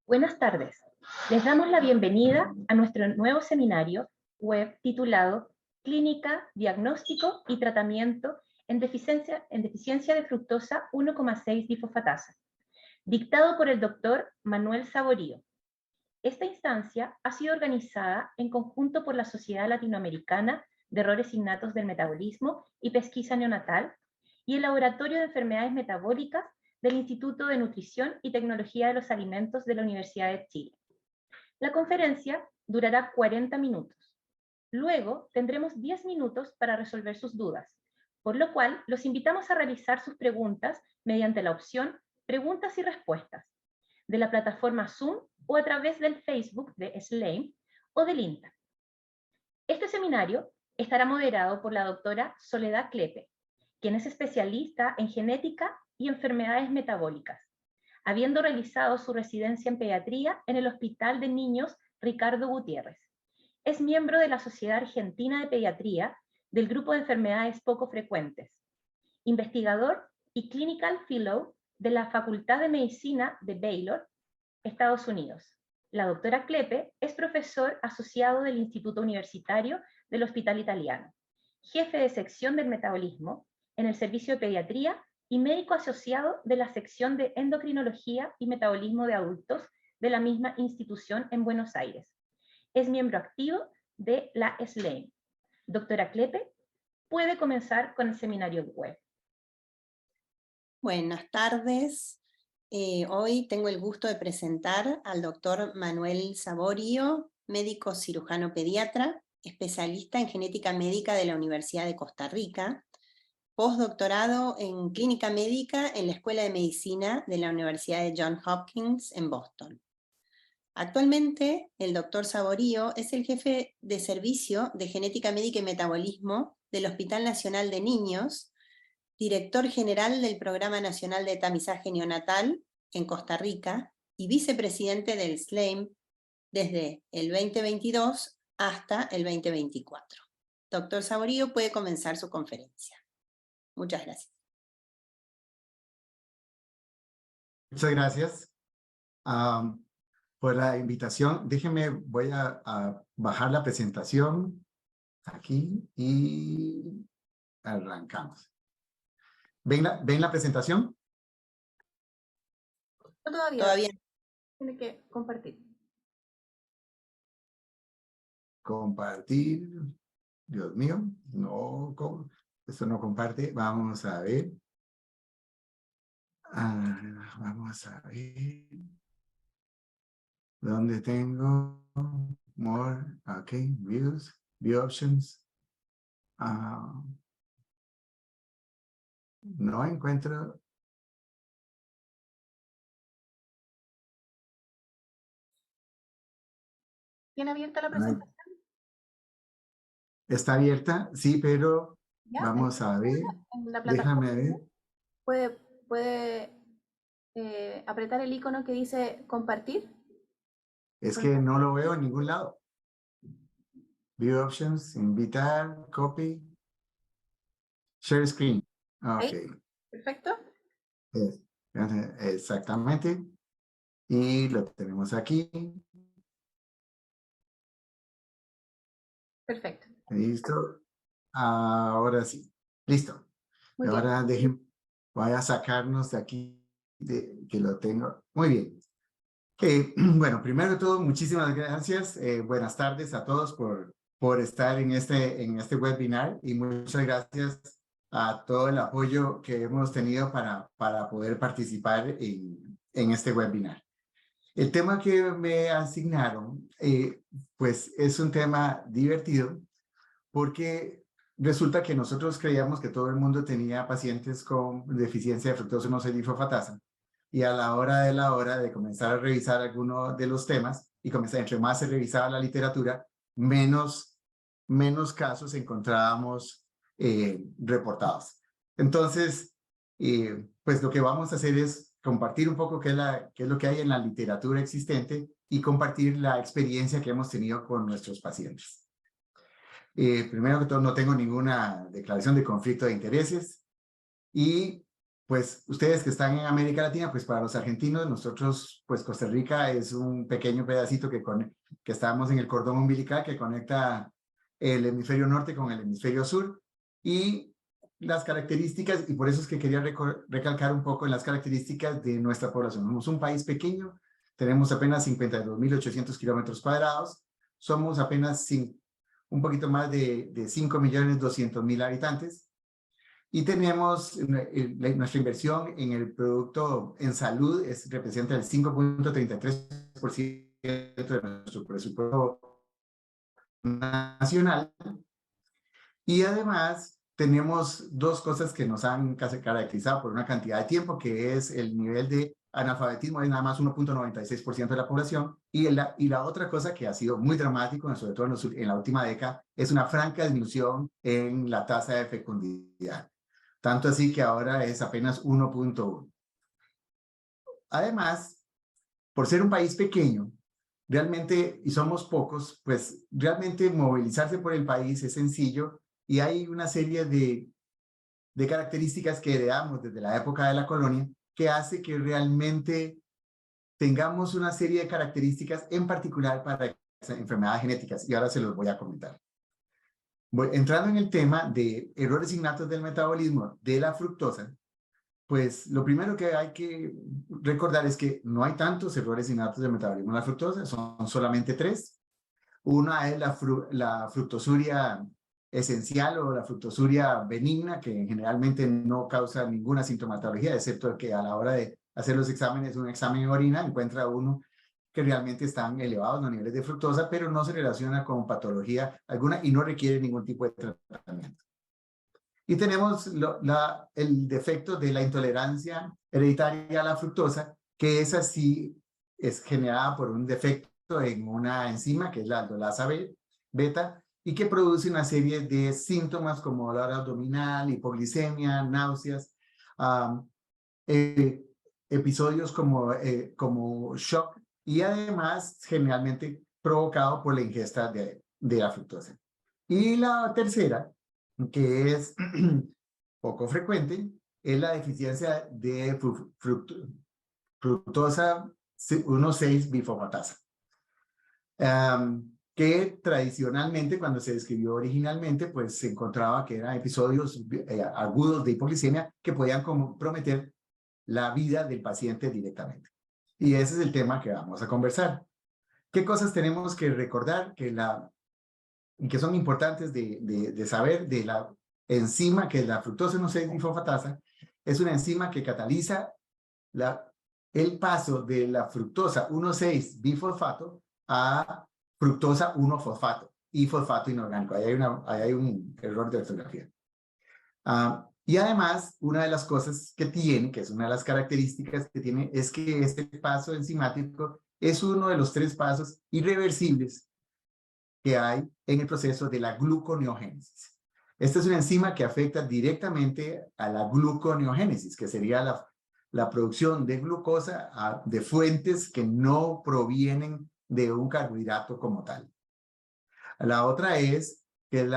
Buenas tardes. Les damos la bienvenida a nuestro nuevo seminario web titulado Clínica, Diagnóstico y Tratamiento en Deficiencia de Fructosa 1,6-difosfatasa, dictado por el Dr. Manuel Saborío. Esta instancia ha sido organizada en conjunto por la Sociedad Latinoamericana de Errores Innatos del Metabolismo y Pesquisa Neonatal y el Laboratorio de Enfermedades Metabólicas del Instituto de Nutrición y Tecnología de los Alimentos de la Universidad de Chile. La conferencia durará 40 minutos. Luego tendremos 10 minutos para resolver sus dudas, por lo cual los invitamos a realizar sus preguntas mediante la opción Preguntas y Respuestas de la plataforma Zoom o a través del Facebook de SLAIM o del INTA. Este seminario estará moderado por la doctora Soledad Klepe, quien es especialista en genética y enfermedades metabólicas, habiendo realizado su residencia en pediatría en el Hospital de Niños Ricardo Gutiérrez. Es miembro de la Sociedad Argentina de Pediatría del Grupo de Enfermedades Poco Frecuentes, investigador y Clinical Fellow de la Facultad de Medicina de Baylor, Estados Unidos. La doctora Klepe es profesor asociado del Instituto Universitario del Hospital Italiano, jefe de sección del metabolismo en el servicio de pediatría y médico asociado de la sección de endocrinología y metabolismo de adultos de la misma institución en Buenos Aires. Es miembro activo de la SLAIM. Doctora Klepe, puede comenzar con el seminario web. Buenas tardes. Hoy tengo el gusto de presentar al doctor Manuel Saborío, médico cirujano pediatra, especialista en genética médica de la Universidad de Costa Rica, postdoctorado en clínica médica en la Escuela de Medicina de la Universidad de Johns Hopkins en Boston. Actualmente, el doctor Saborío es el jefe de servicio de genética médica y metabolismo del Hospital Nacional de Niños, director general del Programa Nacional de Tamizaje Neonatal en Costa Rica y vicepresidente del SLAIM desde el 2022 hasta el 2024. Doctor Saborío, puede comenzar su conferencia. Muchas gracias. Muchas gracias por la invitación. Déjenme, voy a bajar la presentación aquí y arrancamos. ¿Ven la presentación? No, todavía. Tiene que compartir. Compartir. Dios mío, no, esto no comparte. Vamos a ver. Vamos a ver. ¿Dónde tengo? More. Ok. Views. View options. No encuentro. ¿Tiene abierta la presentación? Está abierta, sí, pero ¿Ya? vamos a ver. En la Déjame ver. ¿Puede apretar el icono que dice compartir? Es que no lo veo en ningún lado. View options, invitar, copy, share screen. Ok. Ahí. Perfecto. Exactamente. Y lo tenemos aquí. Perfecto. Listo. Ahora sí. Listo. Muy ahora voy a sacarnos de aquí, que lo tengo. Muy bien. Bueno, primero de todo, muchísimas gracias. Buenas tardes a todos por estar en este webinar y muchas gracias a todo el apoyo que hemos tenido para poder participar en este webinar. El tema que me asignaron, pues es un tema divertido porque resulta que nosotros creíamos que todo el mundo tenía pacientes con deficiencia de fructosa 1,6-difosfatasa. Y a la hora de comenzar a revisar algunos de los temas y comenzar, entre más se revisaba la literatura, menos casos encontrábamos reportados. Entonces, pues lo que vamos a hacer es compartir un poco qué es lo que hay en la literatura existente y compartir la experiencia que hemos tenido con nuestros pacientes. Primero que todo, no tengo ninguna declaración de conflicto de intereses y pues ustedes que están en América Latina, pues para los argentinos, nosotros, pues Costa Rica es un pequeño pedacito que estamos en el cordón umbilical que conecta el hemisferio norte con el hemisferio sur, y las características, y por eso es que quería recalcar un poco en las características de nuestra población. Somos un país pequeño, tenemos apenas 52.800 kilómetros cuadrados, somos apenas un poquito más de 5.200.000 habitantes, y tenemos nuestra inversión en el producto en salud representa el 5.33% de nuestro presupuesto nacional. Y además tenemos dos cosas que nos han caracterizado por una cantidad de tiempo, que es el nivel de analfabetismo, es nada más 1.96% de la población, y la otra cosa que ha sido muy dramático, sobre todo en la última década, es una franca disminución en la tasa de fecundidad. Tanto así que ahora es apenas 1.1. Además, por ser un país pequeño, realmente, y somos pocos, pues realmente movilizarse por el país es sencillo, y hay una serie de características que heredamos desde la época de la colonia que hace que realmente tengamos una serie de características en particular para enfermedades genéticas, y ahora se los voy a comentar. Entrando en el tema de errores innatos del metabolismo de la fructosa, pues lo primero que hay que recordar es que no hay tantos errores innatos del metabolismo de la fructosa, son solamente 3. Una es la fructosuria esencial o la fructosuria benigna, que generalmente no causa ninguna sintomatología, excepto que a la hora de hacer los exámenes, un examen de orina, encuentra uno que realmente están elevados los niveles de fructosa, pero no se relaciona con patología alguna y no requiere ningún tipo de tratamiento. Y tenemos el defecto de la intolerancia hereditaria a la fructosa, que esa sí es generada por un defecto en una enzima, que es la aldolasa beta, y que produce una serie de síntomas como dolor abdominal, hipoglicemia, náuseas, episodios como shock, y además generalmente provocado por la ingesta de la fructosa. Y la tercera, que es poco frecuente, es la deficiencia de fructosa 1,6-bifosfatasa, que tradicionalmente, cuando se describió originalmente, pues se encontraba que eran episodios agudos de hipoglicemia que podían comprometer la vida del paciente directamente. Y ese es el tema que vamos a conversar. ¿Qué cosas tenemos que recordar que son importantes de saber de la enzima que es la fructosa 1,6-bifosfatasa? Es una enzima que cataliza el paso de la fructosa 1,6-bifosfato a fructosa 1-fosfato y fosfato inorgánico. Ahí hay un error de ortografía. Y además, una de las cosas que tiene, que es una de las características que tiene, es que este paso enzimático es uno de los 3 pasos irreversibles que hay en el proceso de la gluconeogénesis. Esta es una enzima que afecta directamente a la gluconeogénesis, que sería la producción de glucosa de fuentes que no provienen de un carbohidrato como tal. La otra es que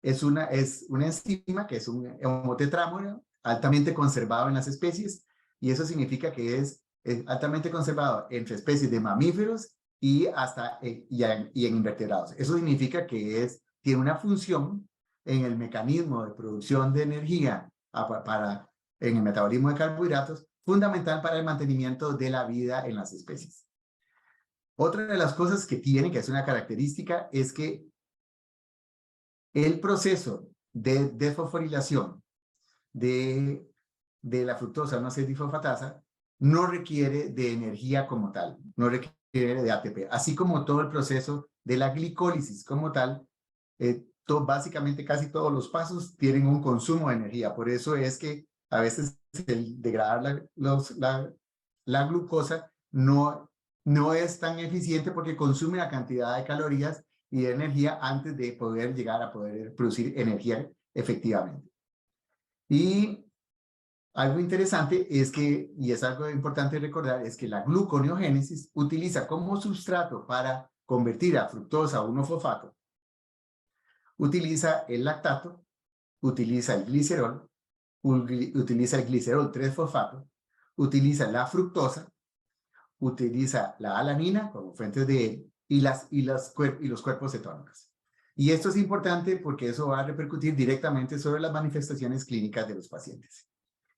es una enzima que es un homotetrámero altamente conservado en las especies, y eso significa que es altamente conservado entre especies de mamíferos y en invertebrados. Eso significa que tiene una función en el mecanismo de producción de energía en el metabolismo de carbohidratos fundamental para el mantenimiento de la vida en las especies. Otra de las cosas que tiene, que es una característica, es que el proceso de desfosforilación de la fructosa 1,6-bifosfatasa no requiere de energía como tal, no requiere de ATP, así como todo el proceso de la glicólisis como tal. Básicamente casi todos los pasos tienen un consumo de energía, por eso es que a veces el degradar la glucosa no es tan eficiente, porque consume la cantidad de calorías y de energía antes de poder llegar a poder producir energía efectivamente. Y algo interesante es que, y es algo importante recordar, es que la gluconeogénesis utiliza como sustrato para convertir a fructosa 1-fosfato, utiliza el lactato, utiliza el glicerol utiliza el glicerol 3-fosfato, utiliza la fructosa, utiliza la alanina como fuentes de y los cuerpos cetónicos. Y esto es importante porque eso va a repercutir directamente sobre las manifestaciones clínicas de los pacientes.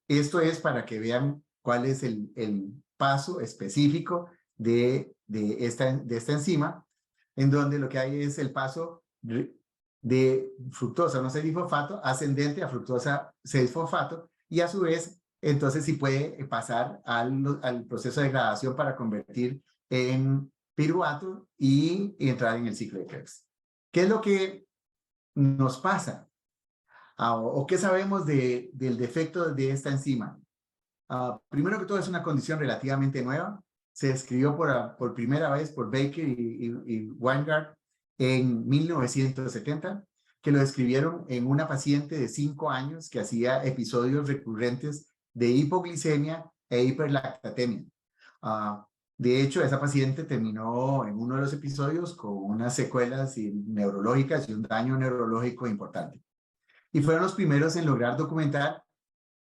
Esto es para que vean cuál es el paso específico de esta enzima, en donde lo que hay es el paso de fructosa 1,6-fosfato ascendente a fructosa 6-fosfato, y a su vez, entonces sí puede pasar al proceso de degradación para convertir en piruvato y entrar en el ciclo de Krebs. ¿Qué es lo que nos pasa? ¿O qué sabemos del defecto de esta enzima? Primero que todo, es una condición relativamente nueva. Se describió por primera vez por Baker y Weingart en 1970, que lo describieron en una paciente de 5 años que hacía episodios recurrentes de hipoglicemia e hiperlactatemia. De hecho, esa paciente terminó en uno de los episodios con unas secuelas neurológicas y un daño neurológico importante. Y fueron los primeros en lograr documentar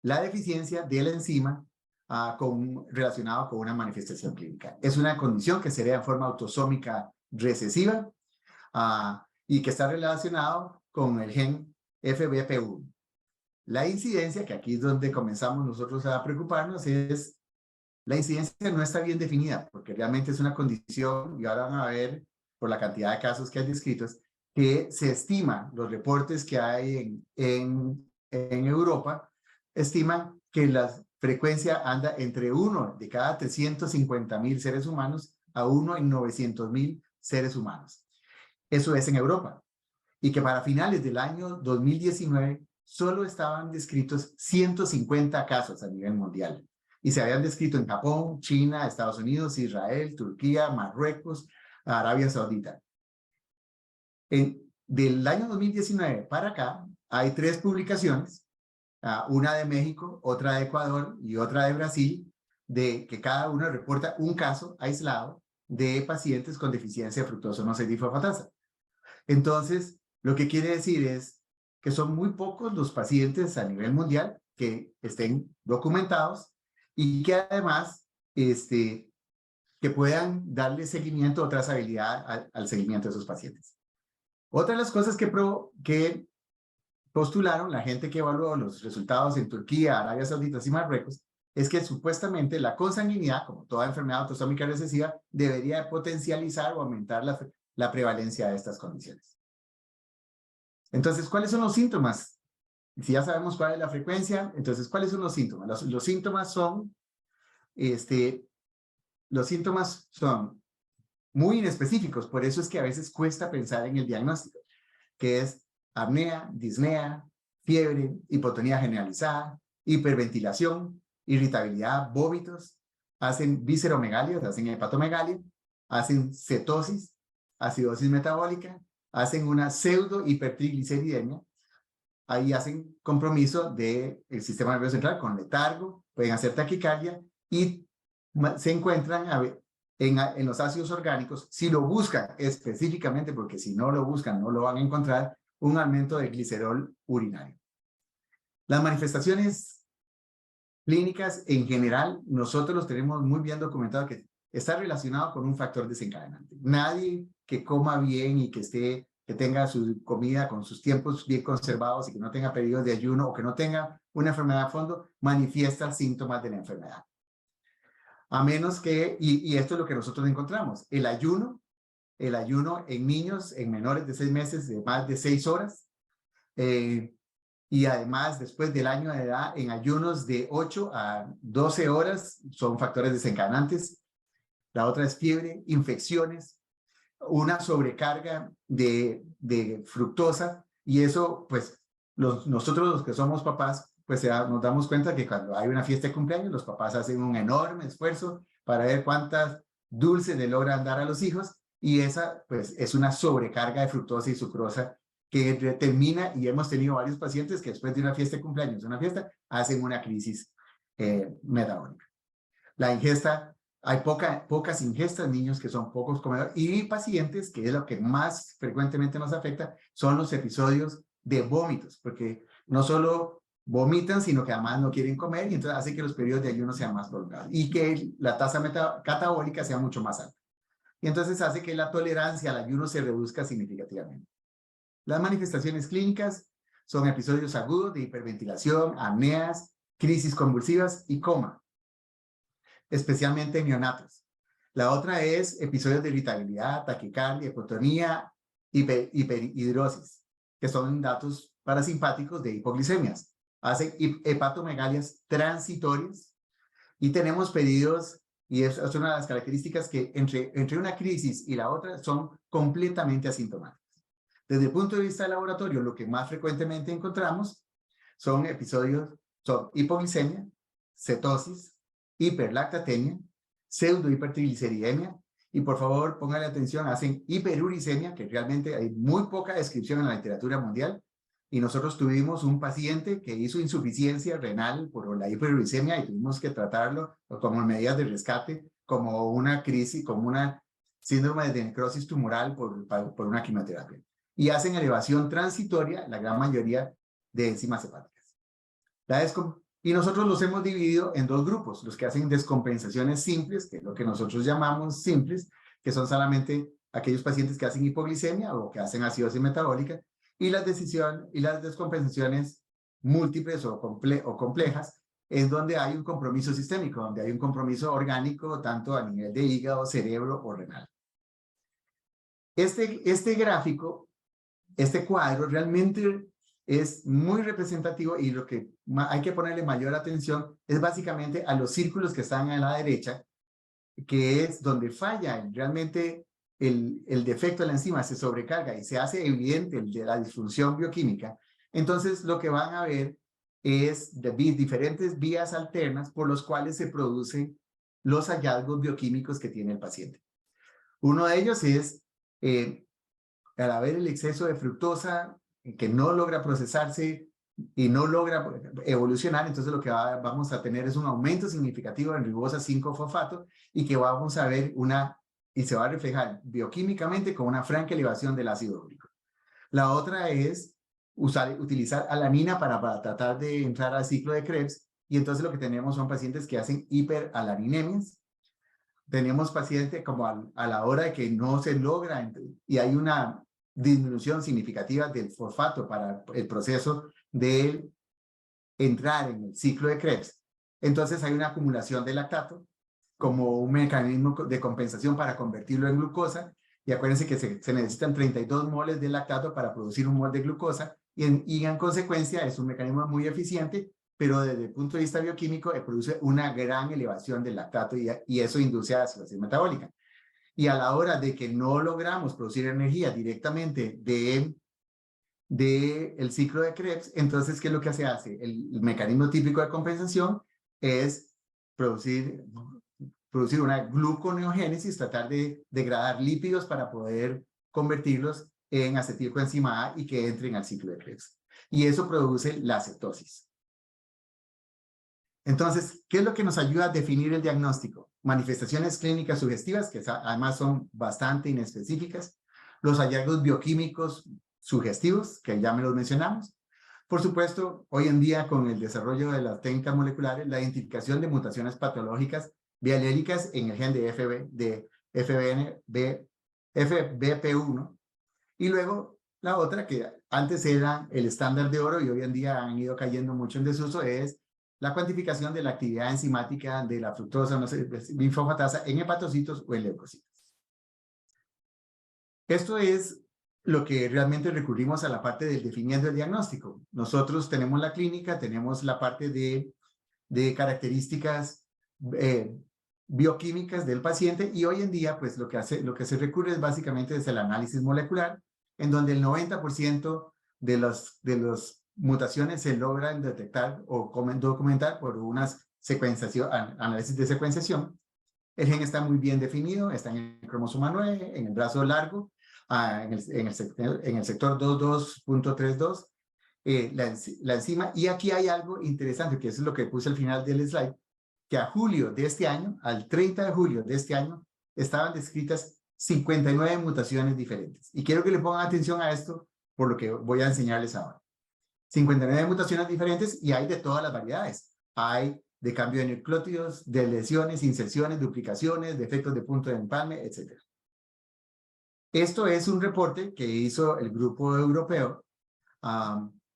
la deficiencia de la enzima relacionado con una manifestación clínica. Es una condición que se ve en forma autosómica recesiva y que está relacionado con el gen FBP1. La incidencia, que aquí es donde comenzamos nosotros a preocuparnos, es la incidencia no está bien definida, porque realmente es una condición, y ahora van a ver por la cantidad de casos que hay descritos, que se estima, los reportes que hay en Europa, estiman que la frecuencia anda entre 1 de cada 350,000 seres humanos a 1 en 900,000 seres humanos. Eso es en Europa. Y que para finales del año 2019 solo estaban descritos 150 casos a nivel mundial. Y se habían descrito en Japón, China, Estados Unidos, Israel, Turquía, Marruecos, Arabia Saudita. Del año 2019 para acá hay 3 publicaciones, una de México, otra de Ecuador y otra de Brasil, de que cada una reporta un caso aislado de pacientes con deficiencia de fructosa 1,6-fosfatasa. Entonces, lo que quiere decir es que son muy pocos los pacientes a nivel mundial que estén documentados y que además que puedan darle seguimiento o trazabilidad al seguimiento de esos pacientes. Otra de las cosas que postularon la gente que evaluó los resultados en Turquía, Arabia Saudita y Marruecos es que supuestamente la consanguinidad, como toda enfermedad autosómica recesiva, debería potencializar o aumentar la prevalencia de estas condiciones. Entonces, ¿cuáles son los síntomas? Si ya sabemos cuál es la frecuencia, entonces, ¿cuáles son los síntomas? Los síntomas son muy inespecíficos, por eso es que a veces cuesta pensar en el diagnóstico, que es apnea, disnea, fiebre, hipotonía generalizada, hiperventilación, irritabilidad, vómitos, hacen visceromegalias, hacen hepatomegalia, hacen cetosis, acidosis metabólica, hacen una pseudo hipertrigliceridemia, ahí hacen compromiso del sistema nervioso central con letargo, pueden hacer taquicardia y se encuentran en los ácidos orgánicos, si lo buscan específicamente, porque si no lo buscan no lo van a encontrar, un aumento de glicerol urinario. Las manifestaciones clínicas en general, nosotros los tenemos muy bien documentado que está relacionado con un factor desencadenante. Nadie que coma bien y que tenga su comida con sus tiempos bien conservados y que no tenga periodos de ayuno o que no tenga una enfermedad a fondo, manifiesta síntomas de la enfermedad. A menos que, y esto es lo que nosotros encontramos, el ayuno en niños, en menores de 6 meses, de más de 6 horas, y además después del año de edad, en ayunos de 8 a 12 horas, son factores desencadenantes. La otra es fiebre, infecciones, una sobrecarga de fructosa, y eso, pues, nosotros los que somos papás, pues nos damos cuenta que cuando hay una fiesta de cumpleaños, los papás hacen un enorme esfuerzo para ver cuántas dulces le logran dar a los hijos, y esa, pues, es una sobrecarga de fructosa y sucrosa que termina, y hemos tenido varios pacientes que después de una fiesta de cumpleaños, hacen una crisis metabólica. La ingesta, hay pocas ingestas, niños que son pocos comedores, y pacientes, que es lo que más frecuentemente nos afecta, son los episodios de vómitos, porque no solo vomitan, sino que además no quieren comer, y entonces hace que los periodos de ayuno sean más prolongados y que la tasa catabólica sea mucho más alta. Y entonces hace que la tolerancia al ayuno se reduzca significativamente. Las manifestaciones clínicas son episodios agudos de hiperventilación, apneas, crisis convulsivas y coma, especialmente en neonatos. La otra es episodios de irritabilidad, taquicardia, hipotonía, hiperhidrosis, que son datos parasimpáticos de hipoglicemias. Hacen hepatomegalias transitorias y tenemos periodos, y es una de las características que entre una crisis y la otra son completamente asintomáticas. Desde el punto de vista del laboratorio, lo que más frecuentemente encontramos son episodios, son hipoglicemia, cetosis, hiperlactatemia, pseudohipertrigliceridemia, y por favor pónganle atención, hacen hiperuricemia, que realmente hay muy poca descripción en la literatura mundial, y nosotros tuvimos un paciente que hizo insuficiencia renal por la hiperuricemia y tuvimos que tratarlo como medidas de rescate, como una crisis, como una síndrome de necrosis tumoral por una quimioterapia. Y hacen elevación transitoria, la gran mayoría de enzimas hepáticas. Y nosotros los hemos dividido en dos grupos, los que hacen descompensaciones simples, que es lo que nosotros llamamos simples, que son solamente aquellos pacientes que hacen hipoglicemia o que hacen acidosis metabólica, y las descompensaciones múltiples o complejas, en donde hay un compromiso sistémico, donde hay un compromiso orgánico, tanto a nivel de hígado, cerebro o renal. Este gráfico, este cuadro realmente es muy representativo, y lo que hay que ponerle mayor atención es básicamente a los círculos que están a la derecha, que es donde falla realmente el defecto de la enzima, se sobrecarga y se hace evidente el de la disfunción bioquímica. Entonces lo que van a ver es diferentes vías alternas por los cuales se producen los hallazgos bioquímicos que tiene el paciente. Uno de ellos es al haber el exceso de fructosa que no logra procesarse y no logra evolucionar, entonces lo que vamos a tener es un aumento significativo en ribosa 5-fosfato, y que vamos a ver y se va a reflejar bioquímicamente con una franca elevación del ácido úrico. La otra es utilizar alanina para tratar de entrar al ciclo de Krebs, y entonces lo que tenemos son pacientes que hacen hiperalaniniemias. Tenemos pacientes como a la hora de que no se logra y hay una disminución significativa del fosfato para el proceso de entrar en el ciclo de Krebs. Entonces hay una acumulación de lactato como un mecanismo de compensación para convertirlo en glucosa, y acuérdense que se necesitan 32 moles de lactato para producir un mol de glucosa, y en consecuencia es un mecanismo muy eficiente, pero desde el punto de vista bioquímico produce una gran elevación del lactato, y eso induce a acidosis metabólica. Y a la hora de que no logramos producir energía directamente del ciclo de Krebs, entonces, ¿qué es lo que se hace? El mecanismo típico de compensación es producir una gluconeogénesis, tratar de degradar lípidos para poder convertirlos en acetilcoenzima A y que entren al ciclo de Krebs. Y eso produce la cetosis. Entonces, ¿qué es lo que nos ayuda a definir el diagnóstico? Manifestaciones clínicas sugestivas, que además son bastante inespecíficas. Los hallazgos bioquímicos sugestivos, que ya me los mencionamos. Por supuesto, hoy en día, con el desarrollo de las técnicas moleculares, la identificación de mutaciones patológicas bialéricas en el gen de FBP1. Y luego, la otra, que antes era el estándar de oro y hoy en día han ido cayendo mucho en desuso, es la cuantificación de la actividad enzimática de la fructosa, linfofatasa en hepatocitos o en leucocitos. Esto es lo que realmente recurrimos a la parte del definimiento del diagnóstico. Nosotros tenemos la clínica, tenemos la parte de características bioquímicas del paciente, y hoy en día pues lo que se recurre es básicamente desde el análisis molecular, en donde el 90% de los mutaciones se logran detectar o documentar por unas análisis de secuenciación. El gen está muy bien definido, está en el cromosoma 9, en el brazo largo, en el sector 22.32, la enzima. Y aquí hay algo interesante, que es lo que puse al final del slide, que a julio de este año, al 30 de julio de este año, estaban descritas 59 mutaciones diferentes. Y quiero que le pongan atención a esto por lo que voy a enseñarles ahora. 59 mutaciones diferentes y hay de todas las variedades. Hay de cambio de nucleótidos, de lesiones, inserciones, duplicaciones, defectos de punto de empalme, etc. Esto es un reporte que hizo el grupo europeo,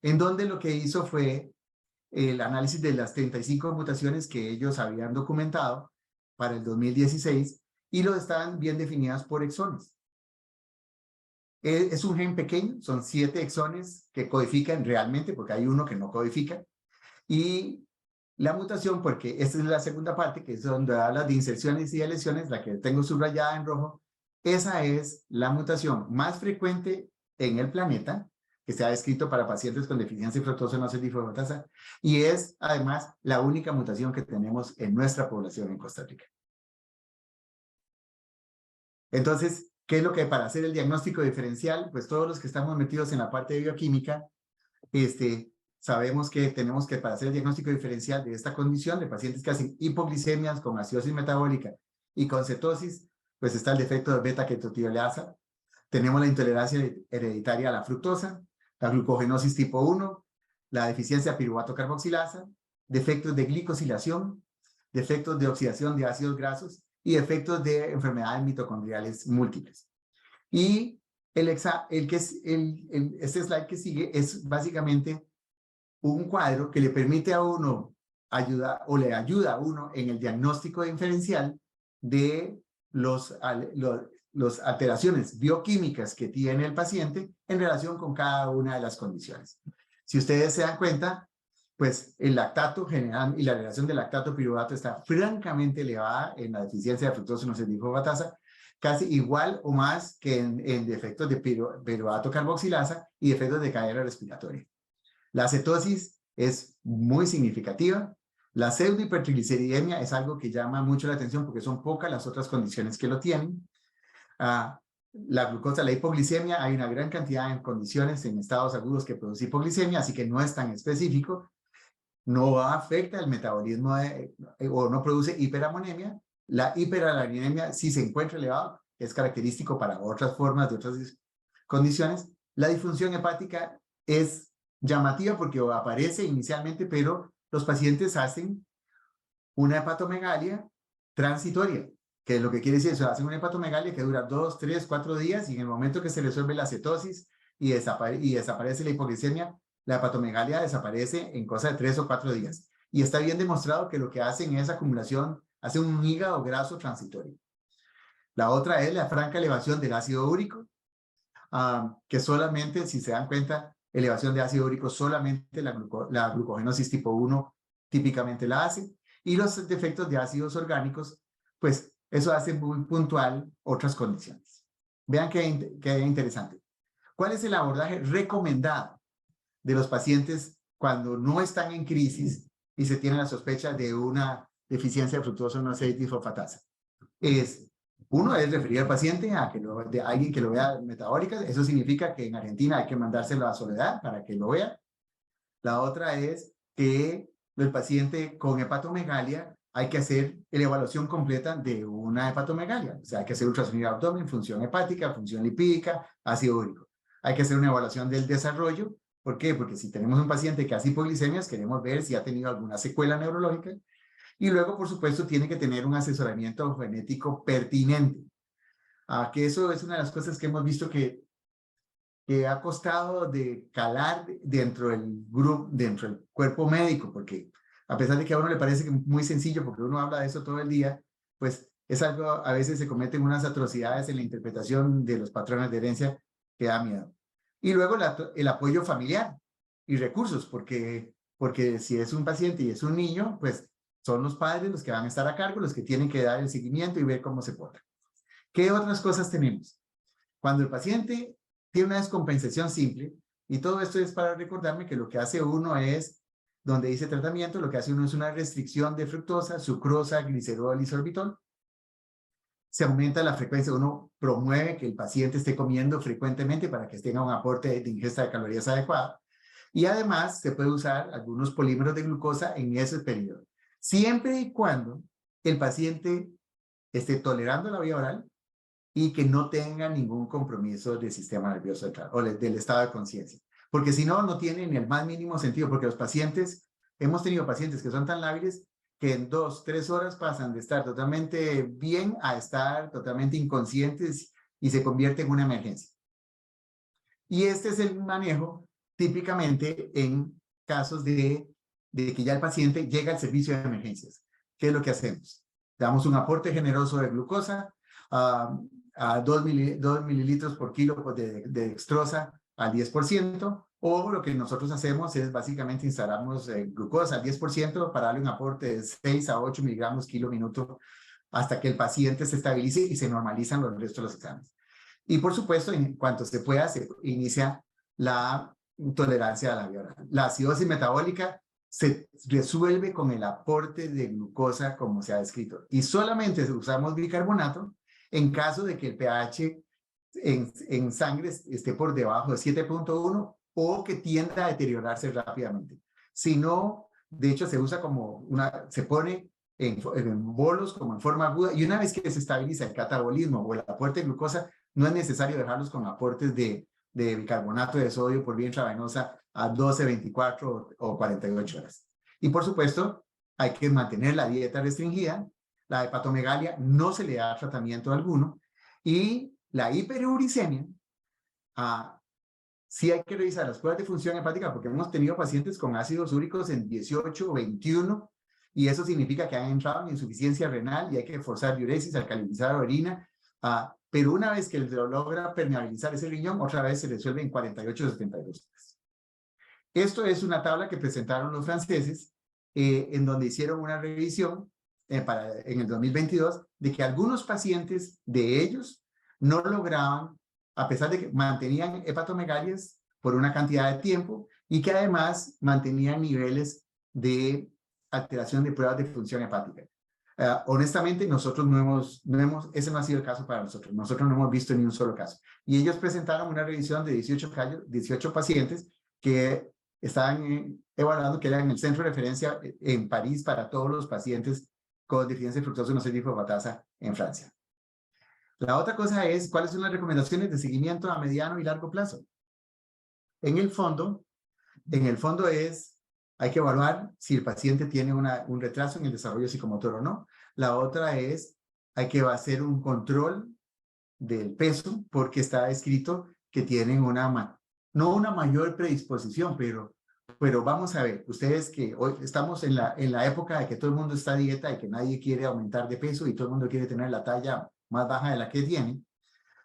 en donde lo que hizo fue el análisis de las 35 mutaciones que ellos habían documentado para el 2016 y lo estaban bien definidas por exones. Es un gen pequeño, son 7 exones que codifican realmente, porque hay uno que no codifica. Y la mutación, porque esta es la segunda parte, que es donde habla de inserciones y de lesiones, la que tengo subrayada en rojo, esa es la mutación más frecuente en el planeta, que se ha descrito para pacientes con deficiencia de fructosa no fosfatasa, y es además la única mutación que tenemos en nuestra población en Costa Rica. Entonces, ¿qué es lo que para hacer el diagnóstico diferencial? Pues todos los que estamos metidos en la parte de bioquímica, sabemos que tenemos que, para hacer el diagnóstico diferencial de esta condición, de pacientes que hacen hipoglicemias con acidosis metabólica y con cetosis, pues está el defecto de beta-ketotioleasa, tenemos la intolerancia hereditaria a la fructosa, la glucogenosis tipo 1, la deficiencia de piruvato carboxilasa, defectos de glicosilación, defectos de oxidación de ácidos grasos y efectos de enfermedades mitocondriales múltiples. Y este slide que sigue es básicamente un cuadro que le permite a uno le ayuda a uno en el diagnóstico diferencial de las alteraciones bioquímicas que tiene el paciente en relación con cada una de las condiciones. Si ustedes se dan cuenta, pues el lactato general y la relación de lactato-piruvato está francamente elevada en la deficiencia de fructosa no fosfatasa, casi igual o más que en defectos de piruvato carboxilasa y defectos de cadena respiratoria. La cetosis es muy significativa. La pseudohipertrigliceridemia es algo que llama mucho la atención porque son pocas las otras condiciones que lo tienen. La glucosa, la hipoglicemia, hay una gran cantidad de condiciones en estados agudos que producen hipoglicemia, así que no es tan específico. No afecta el metabolismo o no produce hiperamonemia. La hiperalaninemia sí se encuentra elevado, que es característico para otras formas de otras condiciones. La disfunción hepática es llamativa porque aparece inicialmente, pero los pacientes hacen una hepatomegalia transitoria, que es lo que quiere decir eso, hacen una hepatomegalia que dura 2, 3, 4 días y en el momento que se resuelve la cetosis y desaparece la hipoglicemia, la hepatomegalia desaparece en cosa de 3 o 4 días. Y está bien demostrado que lo que hacen es acumulación, hacen un hígado graso transitorio. La otra es la franca elevación del ácido úrico, que solamente, si se dan cuenta, elevación de ácido úrico, solamente la glucogenosis tipo 1 típicamente la hace. Y los defectos de ácidos orgánicos, pues eso hace muy puntual otras condiciones. Vean qué interesante. ¿Cuál es el abordaje recomendado de los pacientes cuando no están en crisis y se tiene la sospecha de una deficiencia de fructosa no fosfatasa? Uno es referir al paciente a alguien que lo vea metabólica. Eso significa que en Argentina hay que mandárselo a Soledad para que lo vea. La otra es que el paciente con hepatomegalia hay que hacer la evaluación completa de una hepatomegalia. O sea, hay que hacer ultrasonido de abdomen, función hepática, función lipídica, ácido úrico. Hay que hacer una evaluación del desarrollo. ¿Por qué? Porque si tenemos un paciente que hace hipoglicemias, queremos ver si ha tenido alguna secuela neurológica. Y luego, por supuesto, tiene que tener un asesoramiento genético pertinente. Que eso es una de las cosas que hemos visto que ha costado de calar dentro del cuerpo médico, porque a pesar de que a uno le parece muy sencillo, porque uno habla de eso todo el día, pues es algo, a veces se cometen unas atrocidades en la interpretación de los patrones de herencia que da miedo. Y luego el apoyo familiar y recursos, porque si es un paciente y es un niño, pues son los padres los que van a estar a cargo, los que tienen que dar el seguimiento y ver cómo se porta. ¿Qué otras cosas tenemos? Cuando el paciente tiene una descompensación simple, y todo esto es para recordarme que lo que hace uno es, donde dice tratamiento, lo que hace uno es una restricción de fructosa, sucrosa, glicerol y sorbitol. Se aumenta la frecuencia, uno promueve que el paciente esté comiendo frecuentemente para que tenga un aporte de ingesta de calorías adecuado. Y además se puede usar algunos polímeros de glucosa en ese periodo, siempre y cuando el paciente esté tolerando la vía oral y que no tenga ningún compromiso del sistema nervioso central o del estado de conciencia. porque si no, no tiene ni el más mínimo sentido, porque los pacientes, hemos tenido pacientes que son tan lábiles que en 2, 3 horas pasan de estar totalmente bien a estar totalmente inconscientes y se convierte en una emergencia. Y este es el manejo típicamente en casos de que ya el paciente llega al servicio de emergencias. ¿Qué es lo que hacemos? Damos un aporte generoso de glucosa, a 2 mililitros por kilo de dextrosa al 10%, o lo que nosotros hacemos es básicamente instalamos glucosa al 10% para darle un aporte de 6 a 8 miligramos kilo minuto hasta que el paciente se estabilice y se normalizan los restos de los exámenes. Y por supuesto, en cuanto se pueda, se inicia la tolerancia a la vía oral. La acidosis metabólica se resuelve con el aporte de glucosa como se ha descrito. Y solamente usamos bicarbonato en caso de que el pH en sangre esté por debajo de 7.1 o que tienda a deteriorarse rápidamente. Si no, de hecho se usa como se pone en bolos como en forma aguda, y una vez que se estabiliza el catabolismo o el aporte de glucosa, no es necesario dejarlos con aportes de bicarbonato de sodio por vía intravenosa a 12, 24 o 48 horas. Y por supuesto, hay que mantener la dieta restringida. La hepatomegalia no se le da tratamiento alguno, y la hiperuricemia, sí hay que revisar las pruebas de función hepática, porque hemos tenido pacientes con ácidos úricos en 18 o 21, y eso significa que han entrado en insuficiencia renal y hay que forzar diuresis, alcalinizar orina, pero una vez que logra permeabilizar ese riñón, otra vez se resuelve en 48 o 72 horas. Esto es una tabla que presentaron los franceses, en donde hicieron una revisión en el 2022, de que algunos pacientes de ellos no lograban, a pesar de que mantenían hepatomegalias por una cantidad de tiempo, y que además mantenían niveles de alteración de pruebas de función hepática. Honestamente, nosotros ese no ha sido el caso para nosotros. Nosotros no hemos visto ni un solo caso. Y ellos presentaron una revisión de 18 pacientes que estaban evaluando, que eran el centro de referencia en París para todos los pacientes con deficiencia de fructosa 1,6-fosfatasa en Francia. La otra cosa es, ¿cuáles son las recomendaciones de seguimiento a mediano y largo plazo? En el fondo hay que evaluar si el paciente tiene un retraso en el desarrollo psicomotor o no. La otra es, hay que hacer un control del peso, porque está escrito que tienen no una mayor predisposición, pero vamos a ver, ustedes que hoy estamos en la época de que todo el mundo está a dieta y que nadie quiere aumentar de peso y todo el mundo quiere tener la talla más baja de la que tiene,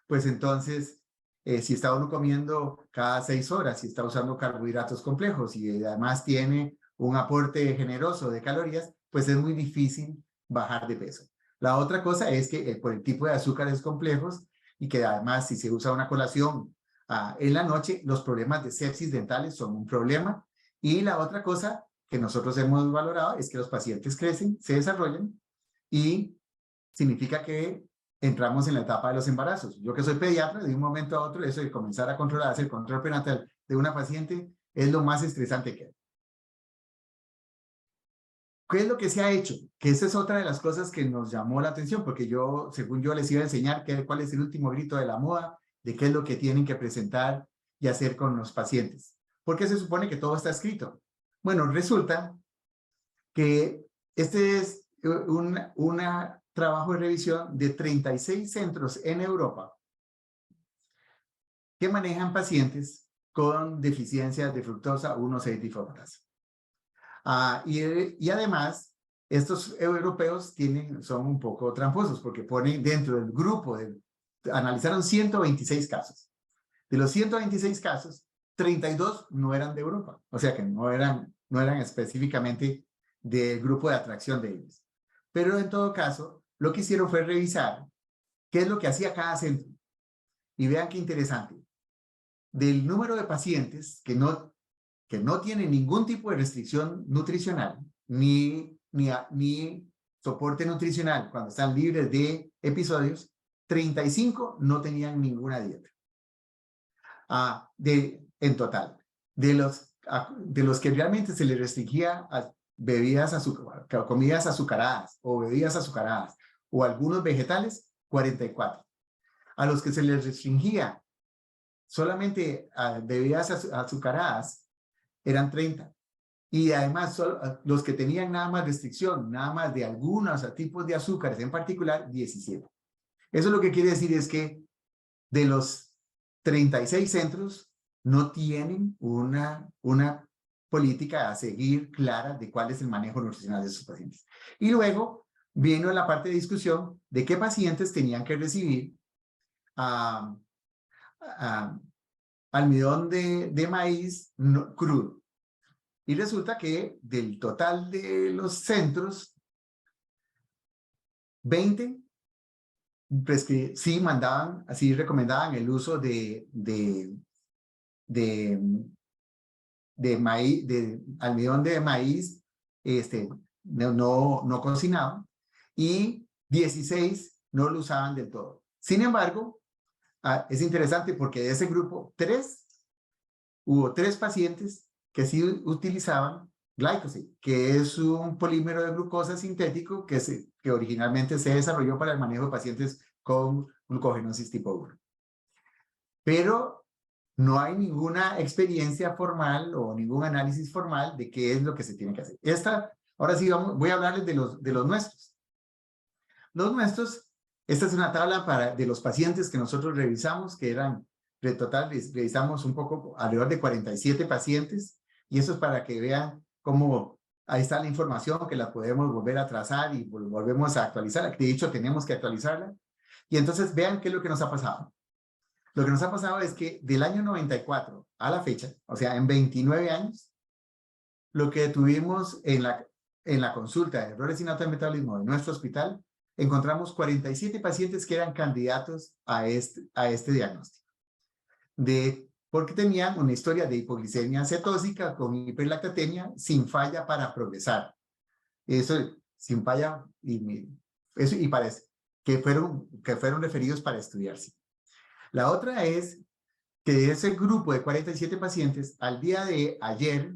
pues entonces, si está uno comiendo cada 6 horas, si está usando carbohidratos complejos y además tiene un aporte generoso de calorías, pues es muy difícil bajar de peso. La otra cosa es que por el tipo de azúcares complejos, y que además si se usa una colación en la noche, los problemas de sepsis dentales son un problema. Y la otra cosa que nosotros hemos valorado es que los pacientes crecen, se desarrollan, y significa que entramos en la etapa de los embarazos. Yo que soy pediatra, de un momento a otro, eso de comenzar a controlar, hacer control prenatal de una paciente es lo más estresante que hay. ¿Qué es lo que se ha hecho? Que esa es otra de las cosas que nos llamó la atención, porque según yo les iba a enseñar cuál es el último grito de la moda, de qué es lo que tienen que presentar y hacer con los pacientes. Porque se supone que todo está escrito. Bueno, resulta que este es un trabajo de revisión de 36 centros en Europa que manejan pacientes con deficiencias de fructosa 1,6-fosfatasa. Y además, estos europeos son un poco tramposos, porque ponen dentro del grupo, analizaron 126 casos. De los 126 casos, 32 no eran de Europa, o sea que no eran específicamente del grupo de atracción de ellos. Pero en todo caso, lo que hicieron fue revisar qué es lo que hacía cada centro. Y vean qué interesante. Del número de pacientes que no tienen ningún tipo de restricción nutricional, ni soporte nutricional cuando están libres de episodios, 35 no tenían ninguna dieta. En total. De los que realmente se les restringía a comidas azucaradas o bebidas azucaradas o algunos vegetales, 44. A los que se les restringía solamente bebidas azucaradas eran 30. Y además, solo, los que tenían nada más restricción, nada más de algunos tipos de azúcares en particular, 17. Eso lo que quiere decir es que de los 36 centros no tienen una política a seguir clara de cuál es el manejo nutricional de sus pacientes. Y luego vino la parte de discusión de qué pacientes tenían que recibir almidón de maíz crudo. Y resulta que del total de los centros, 20 sí mandaban, así recomendaban el uso de maíz, de almidón de maíz, no cocinado, y 16 no lo usaban del todo. Sin embargo, es interesante porque de ese grupo, hubo 3 pacientes que sí utilizaban glycosid, que es un polímero de glucosa sintético que originalmente se desarrolló para el manejo de pacientes con glucogenosis tipo 1. Pero no hay ninguna experiencia formal o ningún análisis formal de qué es lo que se tiene que hacer. Ahora sí voy a hablarles de los nuestros. Los nuestros, esta es una tabla de los pacientes que nosotros revisamos, que eran, de total, revisamos un poco alrededor de 47 pacientes, y eso es para que vean cómo ahí está la información, que la podemos volver a trazar y volvemos a actualizar. De hecho, tenemos que actualizarla. Y entonces vean qué es lo que nos ha pasado. Lo que nos ha pasado es que del año 94 a la fecha, o sea, en 29 años, lo que tuvimos en la consulta de errores innatos de metabolismo de nuestro hospital, encontramos 47 pacientes que eran candidatos a este diagnóstico. Porque tenían una historia de hipoglicemia cetósica con hiperlactatemia sin falla para progresar. Eso, sin falla, y parece que fueron referidos para estudiarse. La otra es que de ese grupo de 47 pacientes, al día de ayer,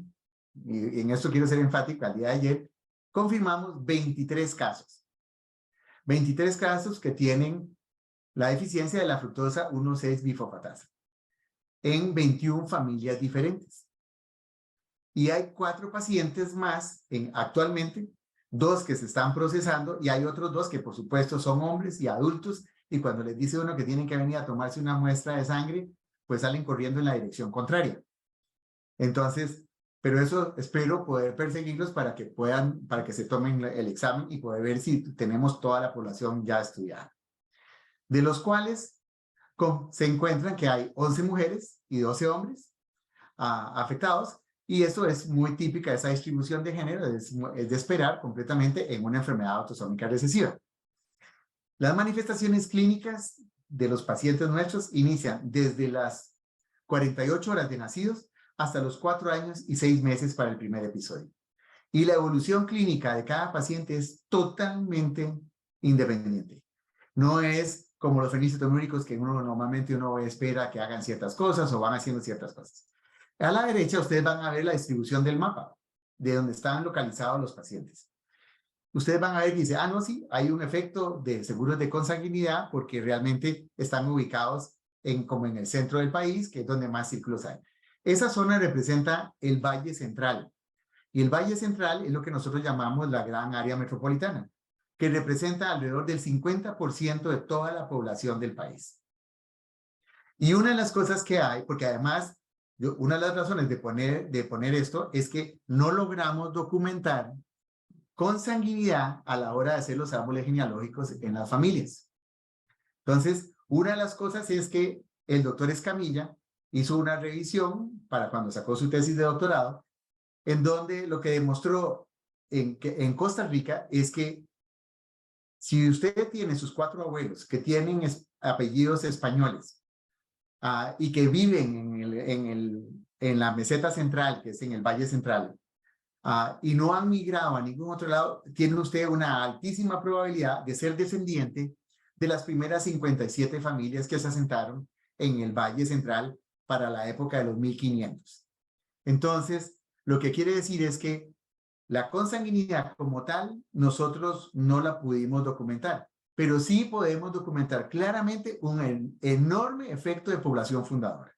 y en esto quiero ser enfático, al día de ayer, confirmamos 23 casos. 23 casos que tienen la deficiencia de la fructosa 1,6-bifosfatasa en 21 familias diferentes. Y hay 4 pacientes más actualmente, 2 que se están procesando, y hay otros 2 que por supuesto son hombres y adultos, y cuando les dice uno que tienen que venir a tomarse una muestra de sangre, pues salen corriendo en la dirección contraria. Entonces, pero eso espero poder perseguirlos para que se tomen el examen y poder ver si tenemos toda la población ya estudiada. De los cuales se encuentran que hay 11 mujeres y 12 hombres afectados, y eso es muy típica de esa distribución de género, es de esperar completamente en una enfermedad autosómica recesiva. Las manifestaciones clínicas de los pacientes nuestros inician desde las 48 horas de nacidos hasta los 4 años y 6 meses para el primer episodio. Y la evolución clínica de cada paciente es totalmente independiente. No es como los fenilcetonúricos que normalmente uno espera que hagan ciertas cosas o van haciendo ciertas cosas. A la derecha ustedes van a ver la distribución del mapa, de donde están localizados los pacientes. Ustedes van a ver que dice, no, sí, hay un efecto de seguros de consanguinidad porque realmente están ubicados como en el centro del país, que es donde más círculos hay. Esa zona representa el Valle Central. Y el Valle Central es lo que nosotros llamamos la gran área metropolitana, que representa alrededor del 50% de toda la población del país. Y una de las cosas que hay, porque además, una de las razones de poner esto es que no logramos documentar consanguinidad a la hora de hacer los árboles genealógicos en las familias. Entonces, una de las cosas es que el doctor Escamilla hizo una revisión para cuando sacó su tesis de doctorado, en donde lo que demostró en Costa Rica es que si usted tiene sus 4 abuelos que tienen apellidos españoles y que viven en la meseta central, que es en el Valle Central, y no han migrado a ningún otro lado, tiene usted una altísima probabilidad de ser descendiente de las primeras 57 familias que se asentaron en el Valle Central para la época de los 1500. Entonces, lo que quiere decir es que la consanguinidad como tal, nosotros no la pudimos documentar, pero sí podemos documentar claramente un enorme efecto de población fundadora.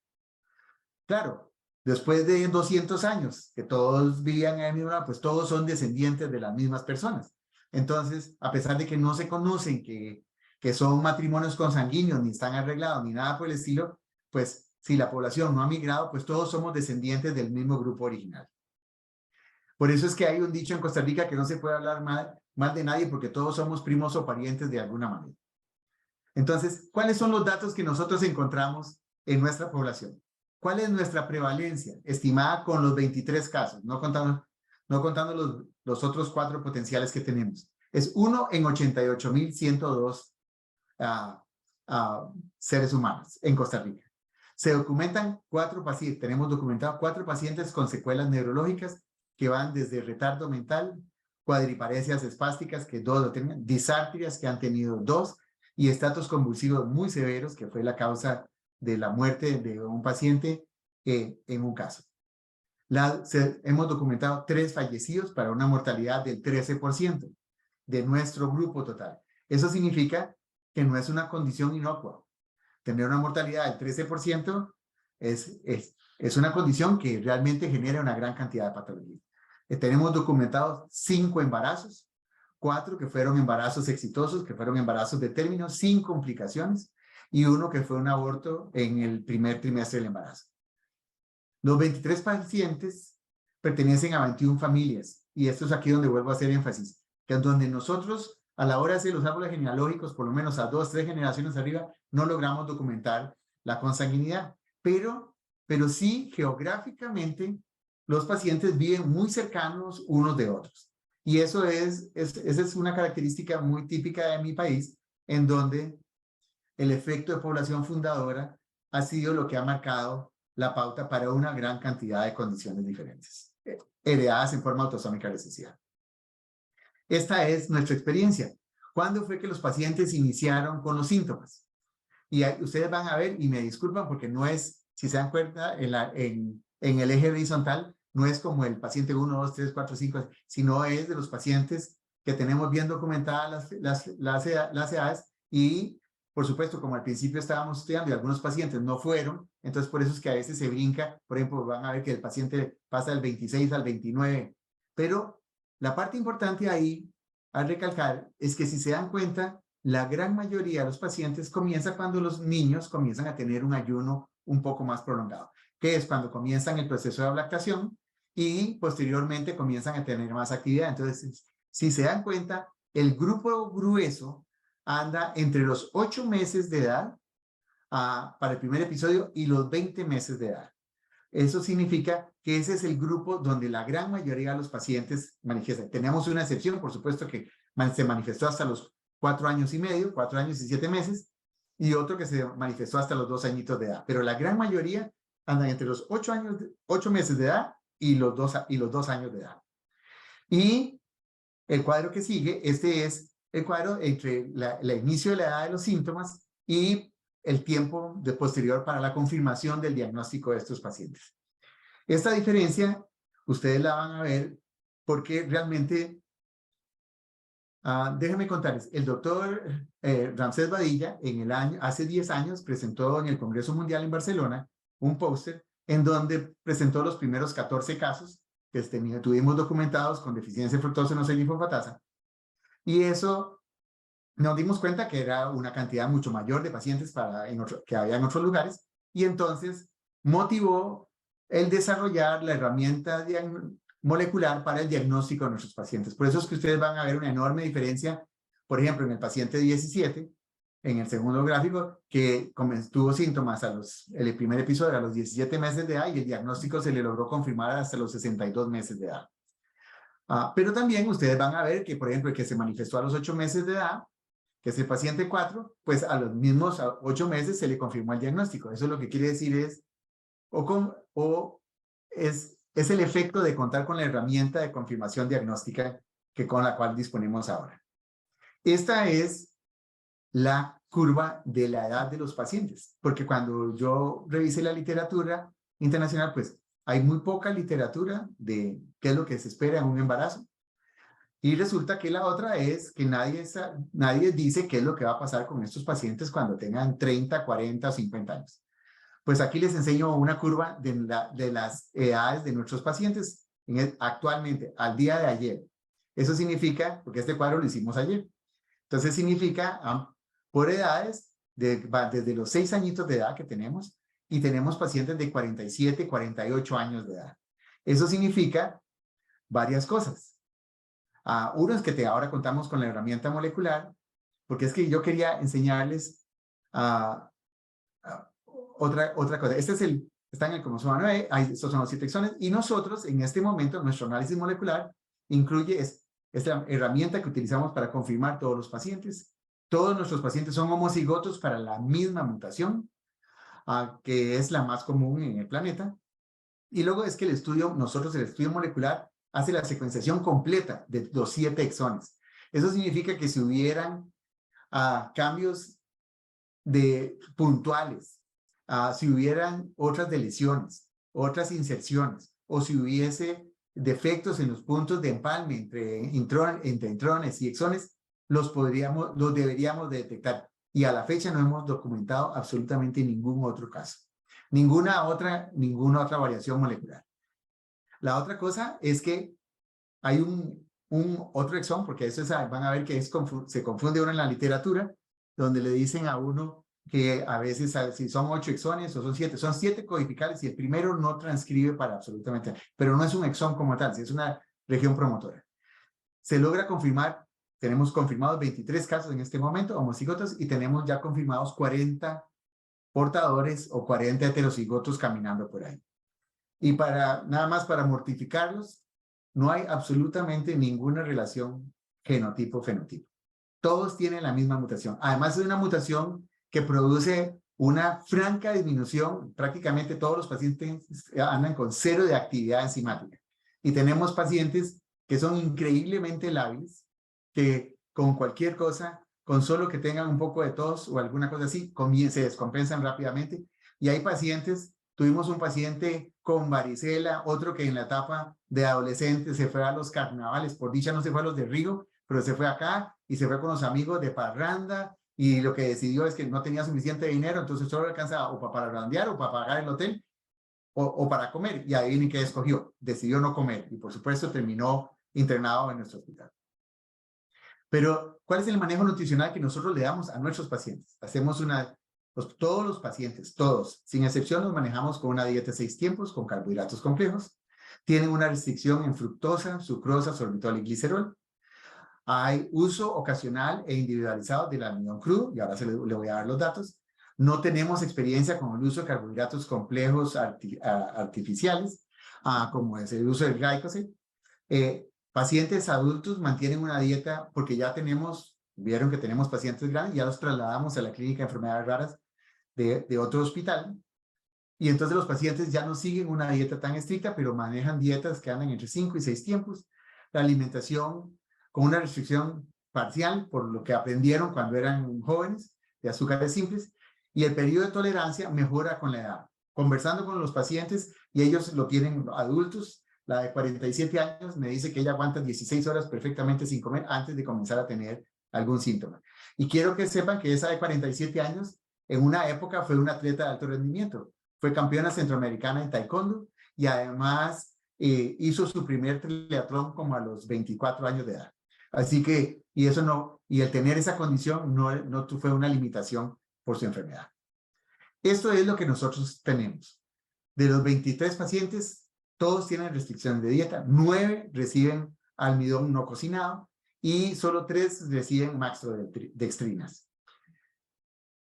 Claro, después de 200 años que todos vivían en el mismo lado, pues todos son descendientes de las mismas personas. Entonces, a pesar de que no se conocen que son matrimonios consanguíneos, ni están arreglados, ni nada por el estilo, pues si la población no ha migrado, pues todos somos descendientes del mismo grupo original. Por eso es que hay un dicho en Costa Rica que no se puede hablar mal de nadie porque todos somos primos o parientes de alguna manera. Entonces, ¿cuáles son los datos que nosotros encontramos en nuestra población? ¿Cuál es nuestra prevalencia estimada con los 23 casos? No contando los otros 4 potenciales que tenemos. Es 1 en 88.102 seres humanos en Costa Rica. Se documentan 4 pacientes, tenemos documentado 4 pacientes con secuelas neurológicas que van desde retardo mental, cuadriparesias espásticas, que 2 lo tienen, disartrias, que han tenido 2, y estatos convulsivos muy severos, que fue la causa de la muerte de un paciente en un caso. Hemos documentado 3 fallecidos para una mortalidad del 13% de nuestro grupo total. Eso significa que no es una condición inocua. Tener una mortalidad del 13% es una condición que realmente genera una gran cantidad de patología. Tenemos documentados 5 embarazos, 4 que fueron embarazos exitosos, que fueron embarazos de término, sin complicaciones, y 1 que fue un aborto en el primer trimestre del embarazo. Los 23 pacientes pertenecen a 21 familias, y esto es aquí donde vuelvo a hacer énfasis, que es donde nosotros, a la hora de hacer los árboles genealógicos, por lo menos a 2, 3 generaciones arriba, no logramos documentar la consanguinidad, pero sí geográficamente los pacientes viven muy cercanos unos de otros. Y esa es una característica muy típica de mi país, en donde el efecto de población fundadora ha sido lo que ha marcado la pauta para una gran cantidad de condiciones diferentes, heredadas en forma autosómica recesiva. Esta es nuestra experiencia. ¿Cuándo fue que los pacientes iniciaron con los síntomas? Y ustedes van a ver, y me disculpan porque no es, si se dan cuenta, en el eje horizontal, no es como el paciente 1, 2, 3, 4, 5, sino es de los pacientes que tenemos bien documentadas las edades, y por supuesto, como al principio estábamos estudiando y algunos pacientes no fueron, entonces por eso es que a veces se brinca, por ejemplo, van a ver que el paciente pasa del 26 al 29, pero la parte importante ahí, al recalcar, es que si se dan cuenta, la gran mayoría de los pacientes comienza cuando los niños comienzan a tener un ayuno un poco más prolongado, que es cuando comienzan el proceso de lactación y posteriormente comienzan a tener más actividad. Entonces, si se dan cuenta, el grupo grueso anda entre los 8 meses de edad para el primer episodio y los 20 meses de edad. Eso significa que ese es el grupo donde la gran mayoría de los pacientes manifiestan. Tenemos una excepción, por supuesto, que se manifestó hasta los 4 años y medio, 4 años y 7 meses, y otro que se manifestó hasta los 2 añitos de edad. Pero la gran mayoría andan entre los 8 meses de edad y los 2 años de edad. Y el cuadro que sigue, este es el cuadro entre el inicio de la edad de los síntomas y el tiempo posterior para la confirmación del diagnóstico de estos pacientes. Esta diferencia, ustedes la van a ver porque realmente, déjenme contarles, el doctor Ramsés Badilla hace 10 años presentó en el Congreso Mundial en Barcelona un póster en donde presentó los primeros 14 casos que tuvimos documentados con deficiencia de fructosa-no-6-fosfatasa, y eso nos dimos cuenta que era una cantidad mucho mayor de pacientes que había en otros lugares, y entonces motivó el desarrollar la herramienta molecular para el diagnóstico de nuestros pacientes. Por eso es que ustedes van a ver una enorme diferencia, por ejemplo, en el paciente 17, en el segundo gráfico, que tuvo síntomas el primer episodio a los 17 meses de edad, y el diagnóstico se le logró confirmar hasta los 62 meses de edad. Pero también ustedes van a ver que, por ejemplo, el que se manifestó a los 8 meses de edad, que es el paciente 4, pues a los mismos 8 meses se le confirmó el diagnóstico. Eso lo que quiere decir es, es el efecto de contar con la herramienta de confirmación diagnóstica con la cual disponemos ahora. Esta es la curva de la edad de los pacientes, porque cuando yo revisé la literatura internacional, pues hay muy poca literatura de qué es lo que se espera en un embarazo. Y resulta que la otra es que nadie dice qué es lo que va a pasar con estos pacientes cuando tengan 30, 40 o 50 años. Pues aquí les enseño una curva de las edades de nuestros pacientes actualmente, al día de ayer. Eso significa, porque este cuadro lo hicimos ayer, entonces significa por edades, desde los 6 añitos de edad que tenemos, y tenemos pacientes de 47, 48 años de edad. Eso significa varias cosas. Uno es que ahora contamos con la herramienta molecular, porque es que yo quería enseñarles otra cosa. Está en el cromosoma 9, estos son los 7 exones, y nosotros en este momento, nuestro análisis molecular incluye esta herramienta que utilizamos para confirmar todos los pacientes. Todos nuestros pacientes son homocigotos para la misma mutación, que es la más común en el planeta. Y luego es que el estudio molecular hace la secuenciación completa de los 7 exones. Eso significa que si hubieran cambios puntuales, si hubieran otras deleciones, otras inserciones, o si hubiese defectos en los puntos de empalme entre intrones y exones, los deberíamos de detectar. Y a la fecha no hemos documentado absolutamente ningún otro caso. Ninguna otra variación molecular. La otra cosa es que hay un otro exón, porque eso van a ver que se confunde uno en la literatura, donde le dicen a uno que a veces si son 8 exones o son 7 codificales y el primero no transcribe para absolutamente nada, pero no es un exón como tal, es una región promotora. Se logra confirmar, tenemos confirmados 23 casos en este momento, homocigotos, y tenemos ya confirmados 40 portadores o 40 heterocigotos caminando por ahí. Y nada más para mortificarlos, no hay absolutamente ninguna relación genotipo-fenotipo. Todos tienen la misma mutación. Además es una mutación que produce una franca disminución. Prácticamente todos los pacientes andan con 0 de actividad enzimática. Y tenemos pacientes que son increíblemente lábiles, que con cualquier cosa, con solo que tengan un poco de tos o alguna cosa así, se descompensan rápidamente. Y hay pacientes, tuvimos un paciente con varicela, otro que en la etapa de adolescente se fue a los carnavales, por dicha no se fue a los de Río, pero se fue acá y se fue con los amigos de parranda, y lo que decidió es que no tenía suficiente dinero, entonces solo alcanzaba o para parrandear o para pagar el hotel o para comer, y ahí ni qué escogió, decidió no comer, y por supuesto terminó internado en nuestro hospital. Pero, ¿cuál es el manejo nutricional que nosotros le damos a nuestros pacientes? Hacemos todos los pacientes, todos, sin excepción, los manejamos con una dieta de 6 tiempos, con carbohidratos complejos. Tienen una restricción en fructosa, sucrosa, sorbitol y glicerol. Hay uso ocasional e individualizado del almidón crudo, y ahora le voy a dar los datos. No tenemos experiencia con el uso de carbohidratos complejos artificiales, como es el uso del glycosid. Pacientes adultos mantienen una dieta porque ya vieron que tenemos pacientes grandes, ya los trasladamos a la clínica de enfermedades raras de otro hospital, y entonces los pacientes ya no siguen una dieta tan estricta, pero manejan dietas que andan entre 5 y 6 tiempos. La alimentación con una restricción parcial por lo que aprendieron cuando eran jóvenes, de azúcares simples, y el periodo de tolerancia mejora con la edad. Conversando con los pacientes, y ellos lo tienen adultos, la de 47 años me dice que ella aguanta 16 horas perfectamente sin comer antes de comenzar a tener algún síntoma. Y quiero que sepan que esa de 47 años, en una época fue una atleta de alto rendimiento. Fue campeona centroamericana en taekwondo y además hizo su primer triatlón como a los 24 años de edad. Así que, y el tener esa condición no fue una limitación por su enfermedad. Esto es lo que nosotros tenemos. De los 23 pacientes, todos tienen restricciones de dieta. 9 reciben almidón no cocinado y solo 3 reciben maltodextrinas.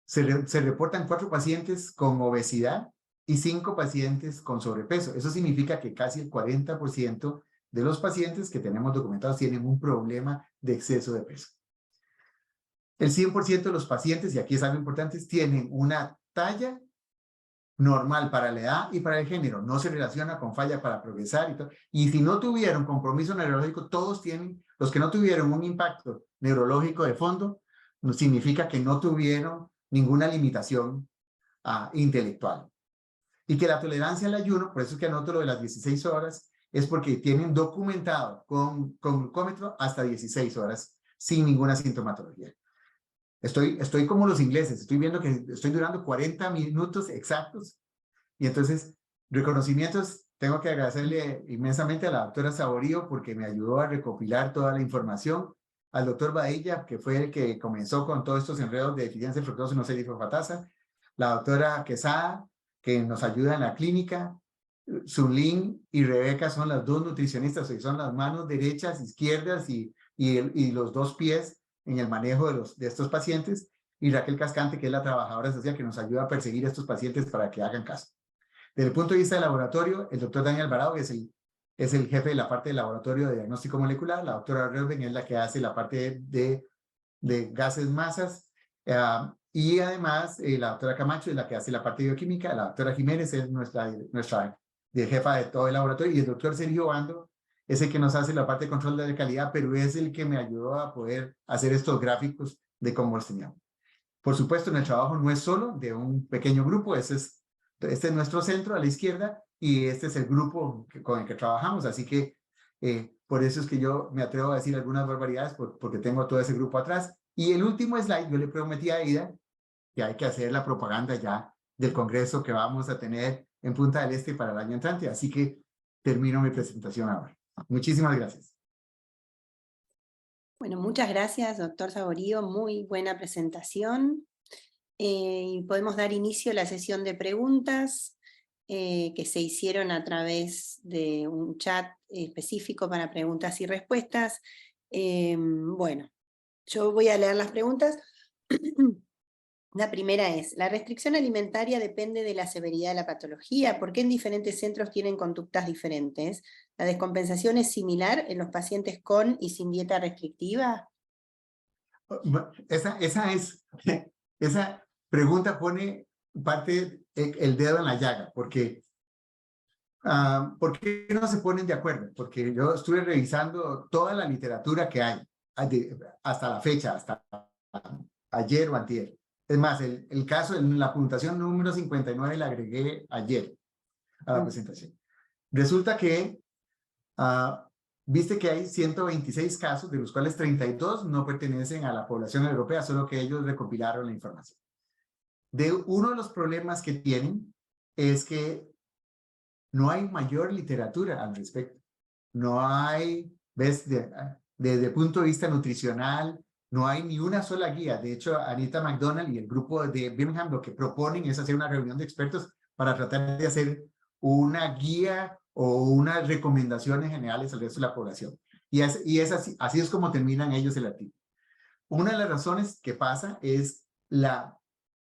Se reportan 4 pacientes con obesidad y 5 pacientes con sobrepeso. Eso significa que casi el 40% de los pacientes que tenemos documentados tienen un problema de exceso de peso. El 100% de los pacientes, y aquí es algo importante, tienen una talla normal para la edad y para el género. No se relaciona con falla para progresar y todo. Y si no tuvieron compromiso neurológico, todos tienen, los que no tuvieron un impacto neurológico de fondo, no significa que no tuvieron ninguna limitación intelectual. Y que la tolerancia al ayuno, por eso es que anoto lo de las 16 horas, es porque tienen documentado con glucómetro hasta 16 horas sin ninguna sintomatología. estoy como los ingleses, estoy viendo que estoy durando 40 minutos exactos. Y entonces, reconocimientos, tengo que agradecerle inmensamente a la doctora Saborío porque me ayudó a recopilar toda la información, al doctor Badilla, que fue el que comenzó con todos estos enredos de deficiencia de fructosa no fosfatasa, la doctora Quesada, que nos ayuda en la clínica, Zulín y Rebeca son las dos nutricionistas, que son las manos derechas, izquierdas y los dos pies en el manejo de estos pacientes, y Raquel Cascante, que es la trabajadora social que nos ayuda a perseguir a estos pacientes para que hagan caso. Desde el punto de vista del laboratorio, el doctor Daniel Alvarado es el jefe de la parte del laboratorio de diagnóstico molecular, la doctora Reuben es la que hace la parte de gases masas, y además la doctora Camacho es la que hace la parte de bioquímica, la doctora Jiménez es nuestra jefa de todo el laboratorio, y el doctor Sergio Bando es el que nos hace la parte de control de la calidad, pero es el que me ayudó a poder hacer estos gráficos de cómo los teníamos. Por supuesto, el trabajo no es solo de un pequeño grupo, este es nuestro centro a la izquierda y este es el grupo con el que trabajamos, así que por eso es que yo me atrevo a decir algunas barbaridades porque tengo todo ese grupo atrás. Y el último slide, yo le prometí a Aida que hay que hacer la propaganda ya del congreso que vamos a tener en Punta del Este para el año entrante, así que termino mi presentación ahora. Muchísimas gracias. Bueno, muchas gracias, doctor Saborío, muy buena presentación. Y podemos dar inicio a la sesión de preguntas que se hicieron a través de un chat específico para preguntas y respuestas. Bueno, yo voy a leer las preguntas. La primera es, ¿la restricción alimentaria depende de la severidad de la patología? ¿Por qué en diferentes centros tienen conductas diferentes? ¿La descompensación es similar en los pacientes con y sin dieta restrictiva? Esa pregunta pone el dedo en la llaga, porque ¿por qué no se ponen de acuerdo? Porque yo estuve revisando toda la literatura que hay hasta la fecha, hasta ayer o antier. Es más, el caso, en la puntuación número 59 la agregué ayer a la presentación. Resulta que, viste que hay 126 casos, de los cuales 32 no pertenecen a la población europea, solo que ellos recopilaron la información. Uno de los problemas que tienen es que no hay mayor literatura al respecto. No hay, desde el punto de vista nutricional, no hay ni una sola guía. De hecho, Anita McDonald y el grupo de Birmingham lo que proponen es hacer una reunión de expertos para tratar de hacer una guía o unas recomendaciones generales al resto de la población. Y es así es como terminan ellos el artículo. Una de las razones que pasa es la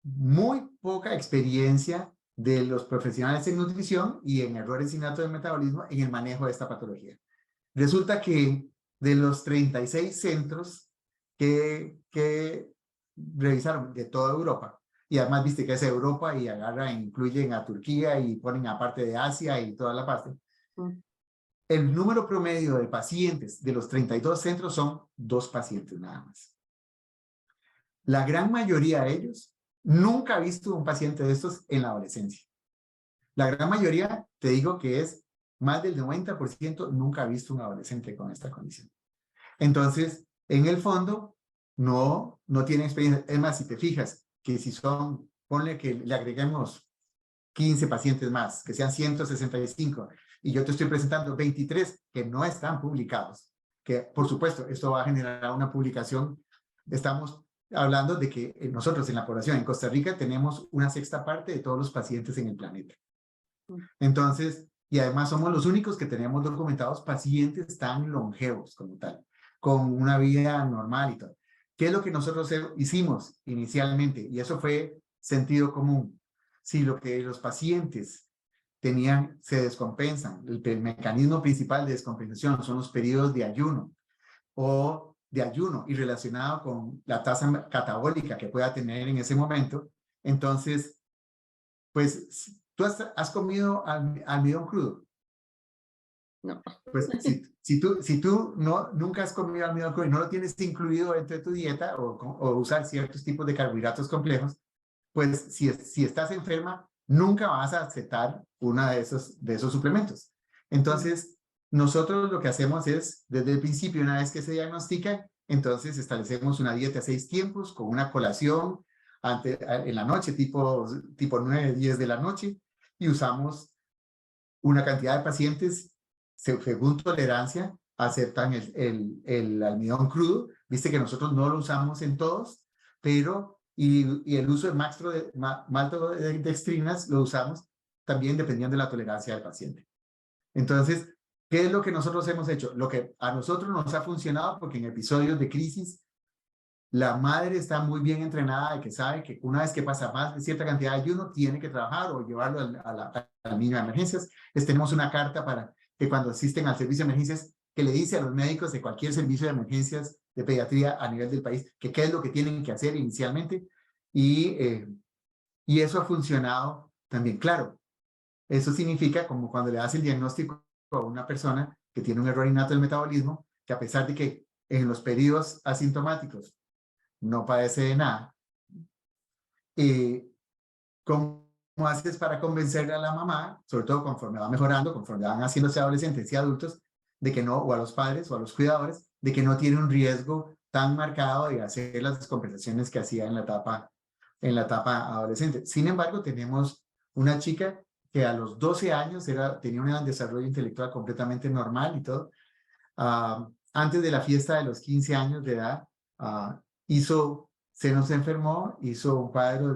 muy poca experiencia de los profesionales en nutrición y en errores innatos del metabolismo en el manejo de esta patología. Resulta que de los 36 centros que revisaron de toda Europa, y además viste que es Europa y incluyen a Turquía y ponen aparte de Asia y toda la parte, el número promedio de pacientes de los 32 centros son 2 pacientes nada más. La gran mayoría de ellos nunca ha visto un paciente de estos en la adolescencia. La gran mayoría, te digo que es más del 90% nunca ha visto un adolescente con esta condición. Entonces, en el fondo, no tienen experiencia. Es más, si te fijas, que si ponle que le agreguemos 15 pacientes más, que sean 165, y yo te estoy presentando 23 que no están publicados, que por supuesto, esto va a generar una publicación. Estamos hablando de que nosotros en la población en Costa Rica tenemos una sexta parte de todos los pacientes en el planeta. Entonces, y además somos los únicos que tenemos documentados pacientes tan longevos como tal, con una vida normal y todo. ¿Qué es lo que nosotros hicimos inicialmente? Y eso fue sentido común. Si lo que los pacientes se descompensan, el mecanismo principal de descompensación son los periodos de ayuno y relacionado con la tasa catabólica que pueda tener en ese momento, entonces, pues, ¿tú has comido almidón crudo? No. Pues si tú nunca has comido almidón crudo y no lo tienes incluido dentro de tu dieta o usar ciertos tipos de carbohidratos complejos, pues si estás enferma, nunca vas a aceptar uno de esos suplementos. Entonces, nosotros lo que hacemos es, desde el principio, una vez que se diagnostican, Entonces establecemos una dieta a 6 tiempos con una colación en la noche, tipo 9, 10 de la noche, y usamos una cantidad de pacientes, según tolerancia, aceptan el almidón crudo. Viste que nosotros no lo usamos en todos, pero y el uso de maltodextrinas lo usamos también dependiendo de la tolerancia del paciente. Entonces, ¿qué es lo que nosotros hemos hecho? Lo que a nosotros nos ha funcionado, porque en episodios de crisis, la madre está muy bien entrenada y que sabe que una vez que pasa más de cierta cantidad de ayuno, tiene que trabajar o llevarlo al niño de emergencias. Tenemos una carta para que cuando asisten al servicio de emergencias, que le dice a los médicos de cualquier servicio de emergencias de pediatría a nivel del país, que qué es lo que tienen que hacer inicialmente. Y eso ha funcionado también. Claro, eso significa como cuando le das el diagnóstico a una persona que tiene un error innato del metabolismo, que a pesar de que en los periodos asintomáticos no padece de nada, ¿cómo haces para convencerle a la mamá, sobre todo conforme va mejorando, conforme van haciéndose adolescentes y adultos, de que no, o a los padres o a los cuidadores, de que no tiene un riesgo tan marcado de hacer las descompensaciones que hacía en la etapa adolescente? Sin embargo, tenemos una chica que a los 12 años tenía un desarrollo intelectual completamente normal y todo. Antes de la fiesta de los 15 años de edad, se nos enfermó, hizo un cuadro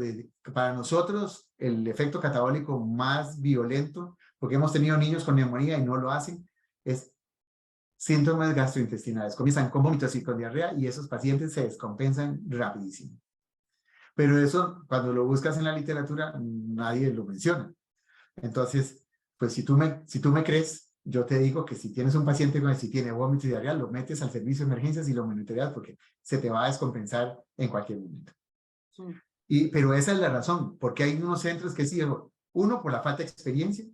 para nosotros, el efecto catabólico más violento, porque hemos tenido niños con neumonía y no lo hacen, es síntomas gastrointestinales. Comienzan con vómitos y con diarrea y esos pacientes se descompensan rapidísimo. Pero eso, cuando lo buscas en la literatura, nadie lo menciona. Entonces, pues si tú me crees, yo te digo que si tienes un paciente si tiene vómitos y diarrea, lo metes al servicio de emergencias y lo monitoreas porque se te va a descompensar en cualquier momento. Pero esa es la razón, porque hay unos centros que sí, uno por la falta de experiencia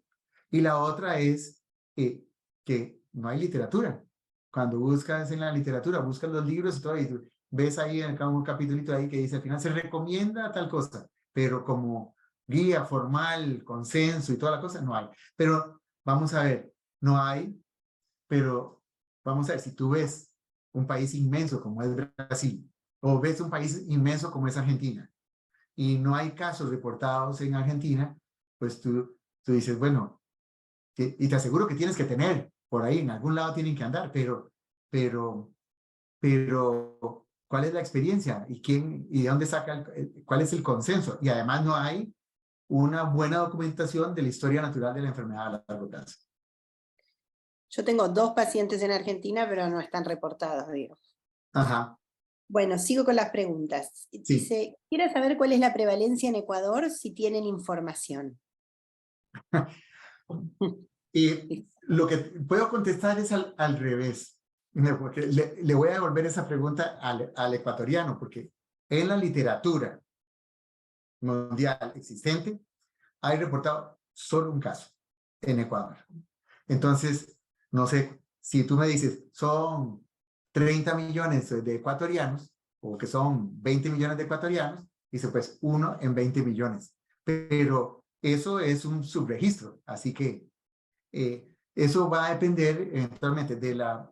y la otra es que no hay literatura. Cuando buscas en la literatura, buscas los libros y todo, y tú ves ahí en un capítulito ahí que dice al final se recomienda tal cosa, pero como guía formal, consenso y toda la cosa, no hay. Pero vamos a ver, no hay, pero vamos a ver, si tú ves un país inmenso como es Brasil, o ves un país inmenso como es Argentina, y no hay casos reportados en Argentina, pues tú dices, bueno, y te aseguro que tienes que tener, por ahí, en algún lado tienen que andar, pero, ¿cuál es la experiencia? ¿Y de dónde saca, cuál es el consenso? Y además no hay una buena documentación de la historia natural de la enfermedad a largo plazo. Yo tengo 2 pacientes en Argentina, pero no están reportados, digo. Ajá. Bueno, sigo con las preguntas. Sí. Dice, quiero saber cuál es la prevalencia en Ecuador, si tienen información. Y lo que puedo contestar es al revés, porque le voy a devolver esa pregunta al ecuatoriano, porque en la literatura mundial existente hay reportado solo un caso en Ecuador. Entonces, no sé, si tú me dices, son 30 millones de ecuatorianos, o que son 20 millones de ecuatorianos, dice, pues 1 en 20 millones. Pero eso es un subregistro, así que eso va a depender eventualmente de la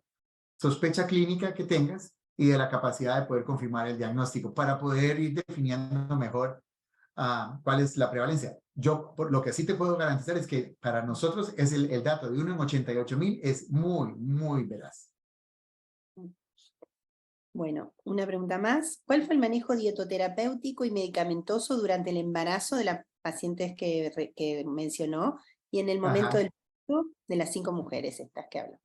sospecha clínica que tengas y de la capacidad de poder confirmar el diagnóstico para poder ir definiendo mejor cuál es la prevalencia. Yo, por lo que sí te puedo garantizar es que para nosotros es el dato de 1 en 88,000 es muy, muy veraz. Bueno, una pregunta más. ¿Cuál fue el manejo dietoterapéutico y medicamentoso durante el embarazo de las pacientes que mencionó y en el momento del parto de las 5 mujeres estas que hablan?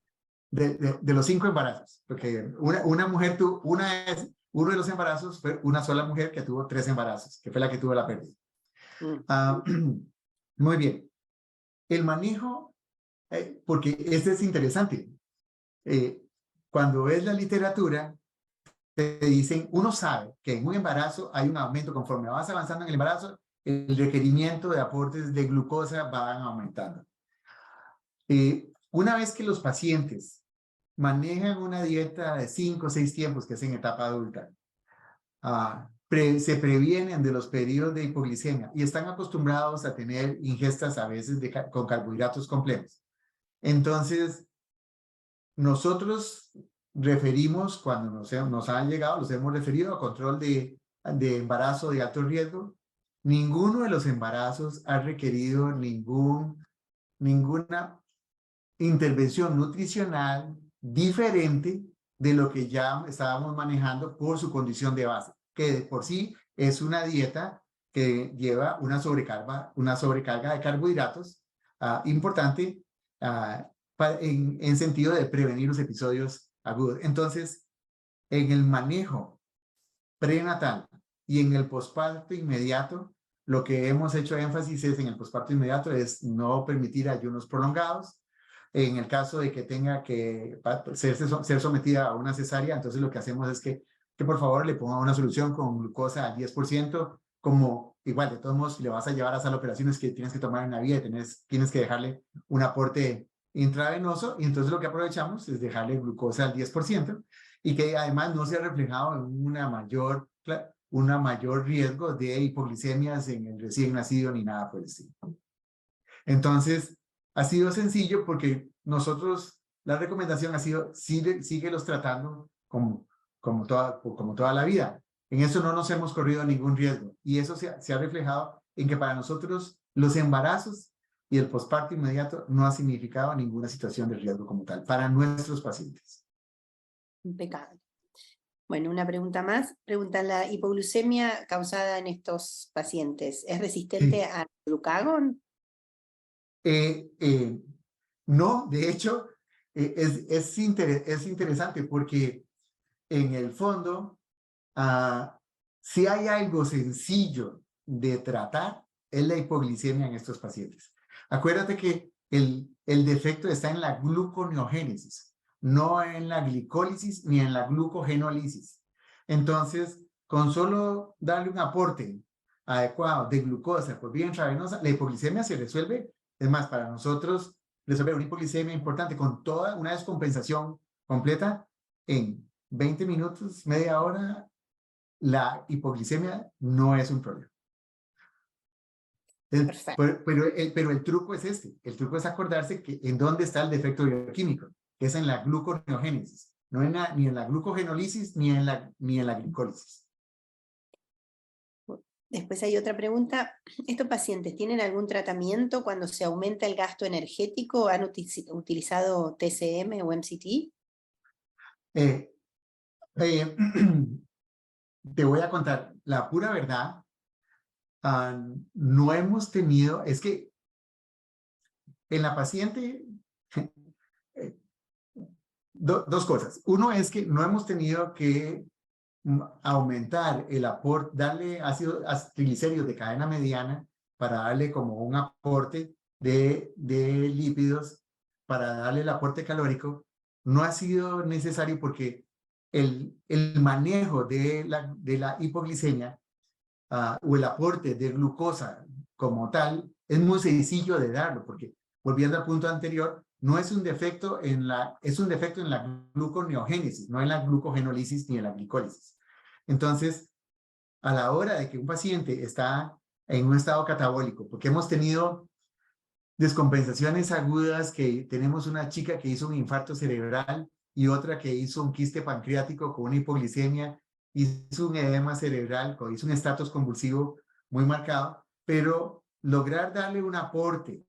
De los 5 embarazos, porque una mujer uno de los embarazos fue una sola mujer que tuvo 3 embarazos, que fue la que tuvo la pérdida. Muy bien. El manejo, porque este es interesante. Cuando ves la literatura, te dicen, uno sabe que en un embarazo hay un aumento conforme vas avanzando en el embarazo, el requerimiento de aportes de glucosa van aumentando. Una vez que los pacientes manejan una dieta de 5 o 6 tiempos que es en etapa adulta, se previenen de los periodos de hipoglicemia y están acostumbrados a tener ingestas a veces con carbohidratos complejos. Entonces, nosotros referimos, cuando nos han llegado, los hemos referido a control de embarazo de alto riesgo. Ninguno de los embarazos ha requerido ninguna intervención nutricional diferente de lo que ya estábamos manejando por su condición de base, que de por sí es una dieta que lleva una sobrecarga de carbohidratos importante en sentido de prevenir los episodios agudos. Entonces, en el manejo prenatal y en el posparto inmediato, lo que hemos hecho énfasis es en el posparto inmediato es no permitir ayunos prolongados. En el caso de que tenga que ser sometida a una cesárea, entonces lo que hacemos es que por favor le ponga una solución con glucosa al 10%, como igual de todos modos, si le vas a llevar a sala operaciones que tienes que tomar en la vida, tienes que dejarle un aporte intravenoso, y entonces lo que aprovechamos es dejarle glucosa al 10%, y que además no se ha reflejado en una mayor riesgo de hipoglicemias en el recién nacido ni nada por el estilo. Entonces, ha sido sencillo porque nosotros, la recomendación ha sido, síguelos tratando como toda la vida. En eso no nos hemos corrido ningún riesgo. Y eso se ha reflejado en que para nosotros los embarazos y el posparto inmediato no ha significado ninguna situación de riesgo como tal para nuestros pacientes. Impecable. Bueno, una pregunta más. Pregunta, ¿la hipoglucemia causada en estos pacientes es resistente al glucagón? No, de hecho, es interesante porque en el fondo, si hay algo sencillo de tratar, es la hipoglicemia en estos pacientes. Acuérdate que el defecto está en la gluconeogénesis, no en la glicólisis ni en la glucogenólisis. Entonces, con solo darle un aporte adecuado de glucosa por vía intravenosa, la hipoglicemia se resuelve. Es más, para nosotros, resolver una hipoglicemia importante con toda una descompensación completa en 20 minutos, media hora, la hipoglicemia no es un problema. Pero el truco es este. El truco es acordarse que en dónde está el defecto bioquímico, que es en la gluconeogénesis, no ni en la glucogenólisis ni en la glicólisis. Después hay otra pregunta. ¿Estos pacientes tienen algún tratamiento cuando se aumenta el gasto energético? ¿Han utilizado TCM o MCT? Te voy a contar la pura verdad. No hemos tenido, es que en la paciente, dos cosas. Uno es que no hemos tenido que aumentar el aporte, darle triglicéridos de cadena mediana para darle como un aporte de lípidos, para darle el aporte calórico. No ha sido necesario porque el manejo de la hipoglicemia o el aporte de glucosa como tal es muy sencillo de darlo, porque volviendo al punto anterior, no es un defecto es un defecto en la gluconeogénesis, no en la glucogenólisis ni en la glicólisis. Entonces, a la hora de que un paciente está en un estado catabólico, porque hemos tenido descompensaciones agudas, que tenemos una chica que hizo un infarto cerebral y otra que hizo un quiste pancreático con una hipoglicemia, hizo un edema cerebral, hizo un estatus convulsivo muy marcado, pero lograr darle un aporte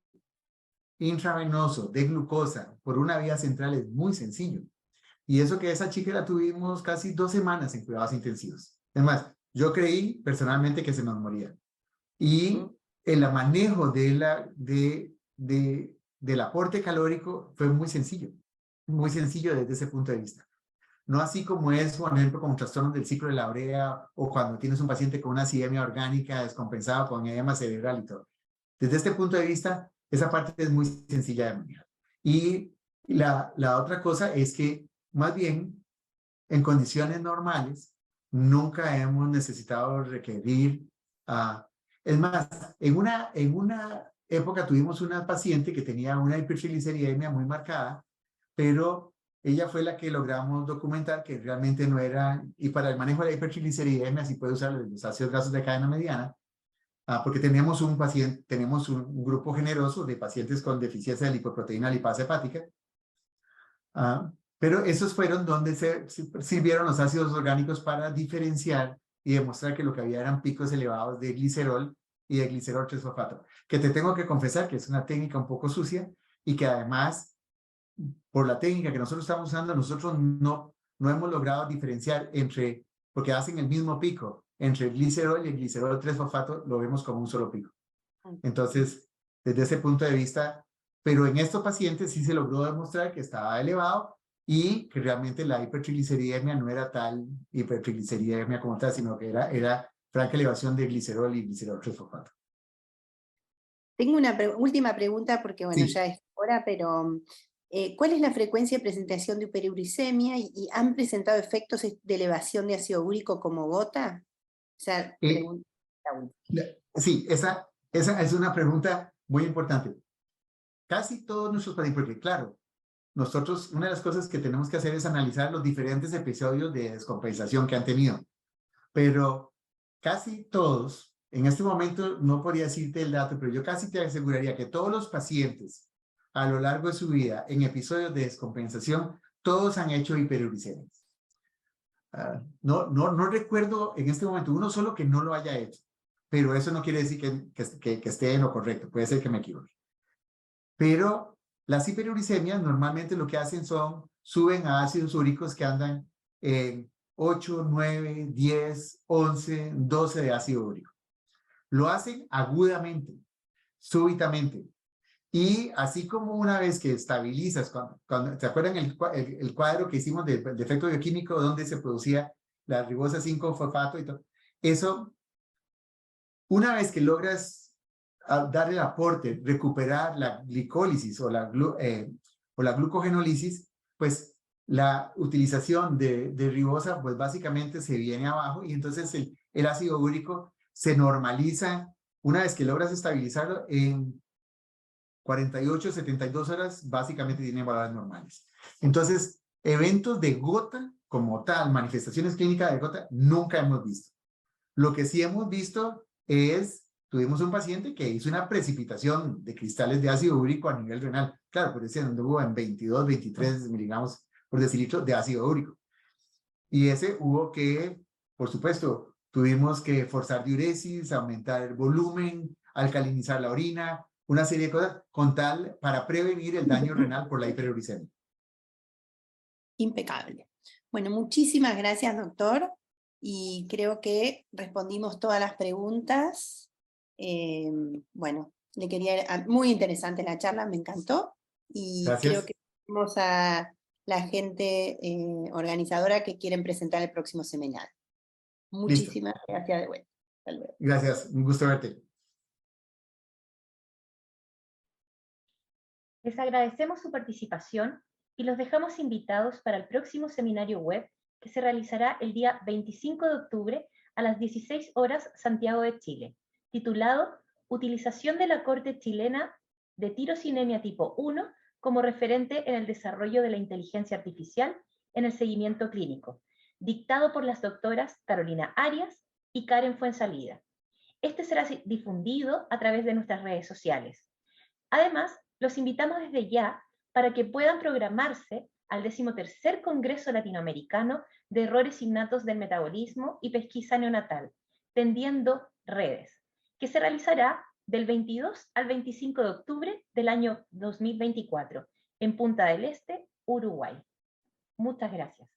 intravenoso de glucosa por una vía central es muy sencillo. Y eso que esa chica la tuvimos casi 2 semanas en cuidados intensivos. Es más, yo creí personalmente que se nos moría. Y el manejo del aporte calórico fue muy sencillo desde ese punto de vista. No así como es, por ejemplo, con trastornos del ciclo de la urea o cuando tienes un paciente con una acidemia orgánica descompensada con edema cerebral y todo. Desde este punto de vista, esa parte es muy sencilla de manejar. Y la otra cosa es que, más bien, en condiciones normales, nunca hemos necesitado requerir. Es más, en una época tuvimos una paciente que tenía una hipertrigliceridemia muy marcada, pero ella fue la que logramos documentar que realmente no era, y para el manejo de la hipertrigliceridemia se puede usar los ácidos grasos de cadena mediana, porque tenemos un grupo generoso de pacientes con deficiencia de lipoproteína lipasa hepática, Pero esos fueron donde se sirvieron los ácidos orgánicos para diferenciar y demostrar que lo que había eran picos elevados de glicerol y de glicerol 3-fosfato, que te tengo que confesar que es una técnica un poco sucia y que además, por la técnica que nosotros estamos usando, nosotros no hemos logrado diferenciar entre, porque hacen el mismo pico, entre el glicerol y el glicerol 3-fosfato, lo vemos como un solo pico. Entonces, desde ese punto de vista, pero en estos pacientes sí se logró demostrar que estaba elevado y que realmente la hipertrigliceridemia no era tal hipertrigliceridemia como tal, sino que era franca elevación de glicerol y glicerol 3-fosfato. Tengo una última pregunta porque, bueno, Sí. ya es hora, pero ¿cuál es la frecuencia de presentación de hiperuricemia y han presentado efectos de elevación de ácido úrico como gota? O sea, pregunta. Sí, esa es una pregunta muy importante. Casi todos nuestros pacientes, porque claro, nosotros, una de las cosas que tenemos que hacer es analizar los diferentes episodios de descompensación que han tenido, pero casi todos, en este momento no podría decirte el dato, pero yo casi te aseguraría que todos los pacientes a lo largo de su vida en episodios de descompensación, todos han hecho hiperuricemias. No recuerdo en este momento uno solo que no lo haya hecho, pero eso no quiere decir que esté en lo correcto, puede ser que me equivoque. Pero las hiperuricemias normalmente lo que hacen son, suben a ácidos úricos que andan en 8, 9, 10, 11, 12 de ácido úrico. Lo hacen agudamente, súbitamente. Y así como una vez que estabilizas, ¿se acuerdan el cuadro que hicimos del efecto bioquímico donde se producía la ribosa 5-fosfato y todo? Eso, una vez que logras dar el aporte, recuperar la glicólisis o la glucogenólisis, pues la utilización de ribosa, pues básicamente se viene abajo y entonces el ácido úrico se normaliza una vez que logras estabilizarlo en 48, 72 horas, básicamente tienen valores normales. Entonces, eventos de gota como tal, manifestaciones clínicas de gota, nunca hemos visto. Lo que sí hemos visto es, tuvimos un paciente que hizo una precipitación de cristales de ácido úrico a nivel renal. Claro, por eso hubo en 22, 23 miligramos por decilitro de ácido úrico. Y ese hubo que, por supuesto, tuvimos que forzar diuresis, aumentar el volumen, alcalinizar la orina, una serie de cosas con tal para prevenir el daño renal por la hiperuricemia. Impecable. Bueno, muchísimas gracias, doctor. Y creo que respondimos todas las preguntas. Bueno, muy interesante la charla, me encantó. Y Gracias. creo que tenemos a la gente organizadora que quieren presentar el próximo seminario. Muchísimas gracias de vuelta. Hasta luego. Gracias, un gusto verte. Les agradecemos su participación y los dejamos invitados para el próximo seminario web que se realizará el día 25 de octubre a las 16 horas Santiago de Chile, titulado Utilización de la Corte Chilena de Tirosinemia tipo 1 como referente en el desarrollo de la inteligencia artificial en el seguimiento clínico, dictado por las doctoras Carolina Arias y Karen Fuensalida. Este será difundido a través de nuestras redes sociales. Además, los invitamos desde ya para que puedan programarse al 13º Congreso Latinoamericano de Errores Innatos del Metabolismo y Pesquisa Neonatal, Tendiendo Redes, que se realizará del 22 al 25 de octubre del año 2024 en Punta del Este, Uruguay. Muchas gracias.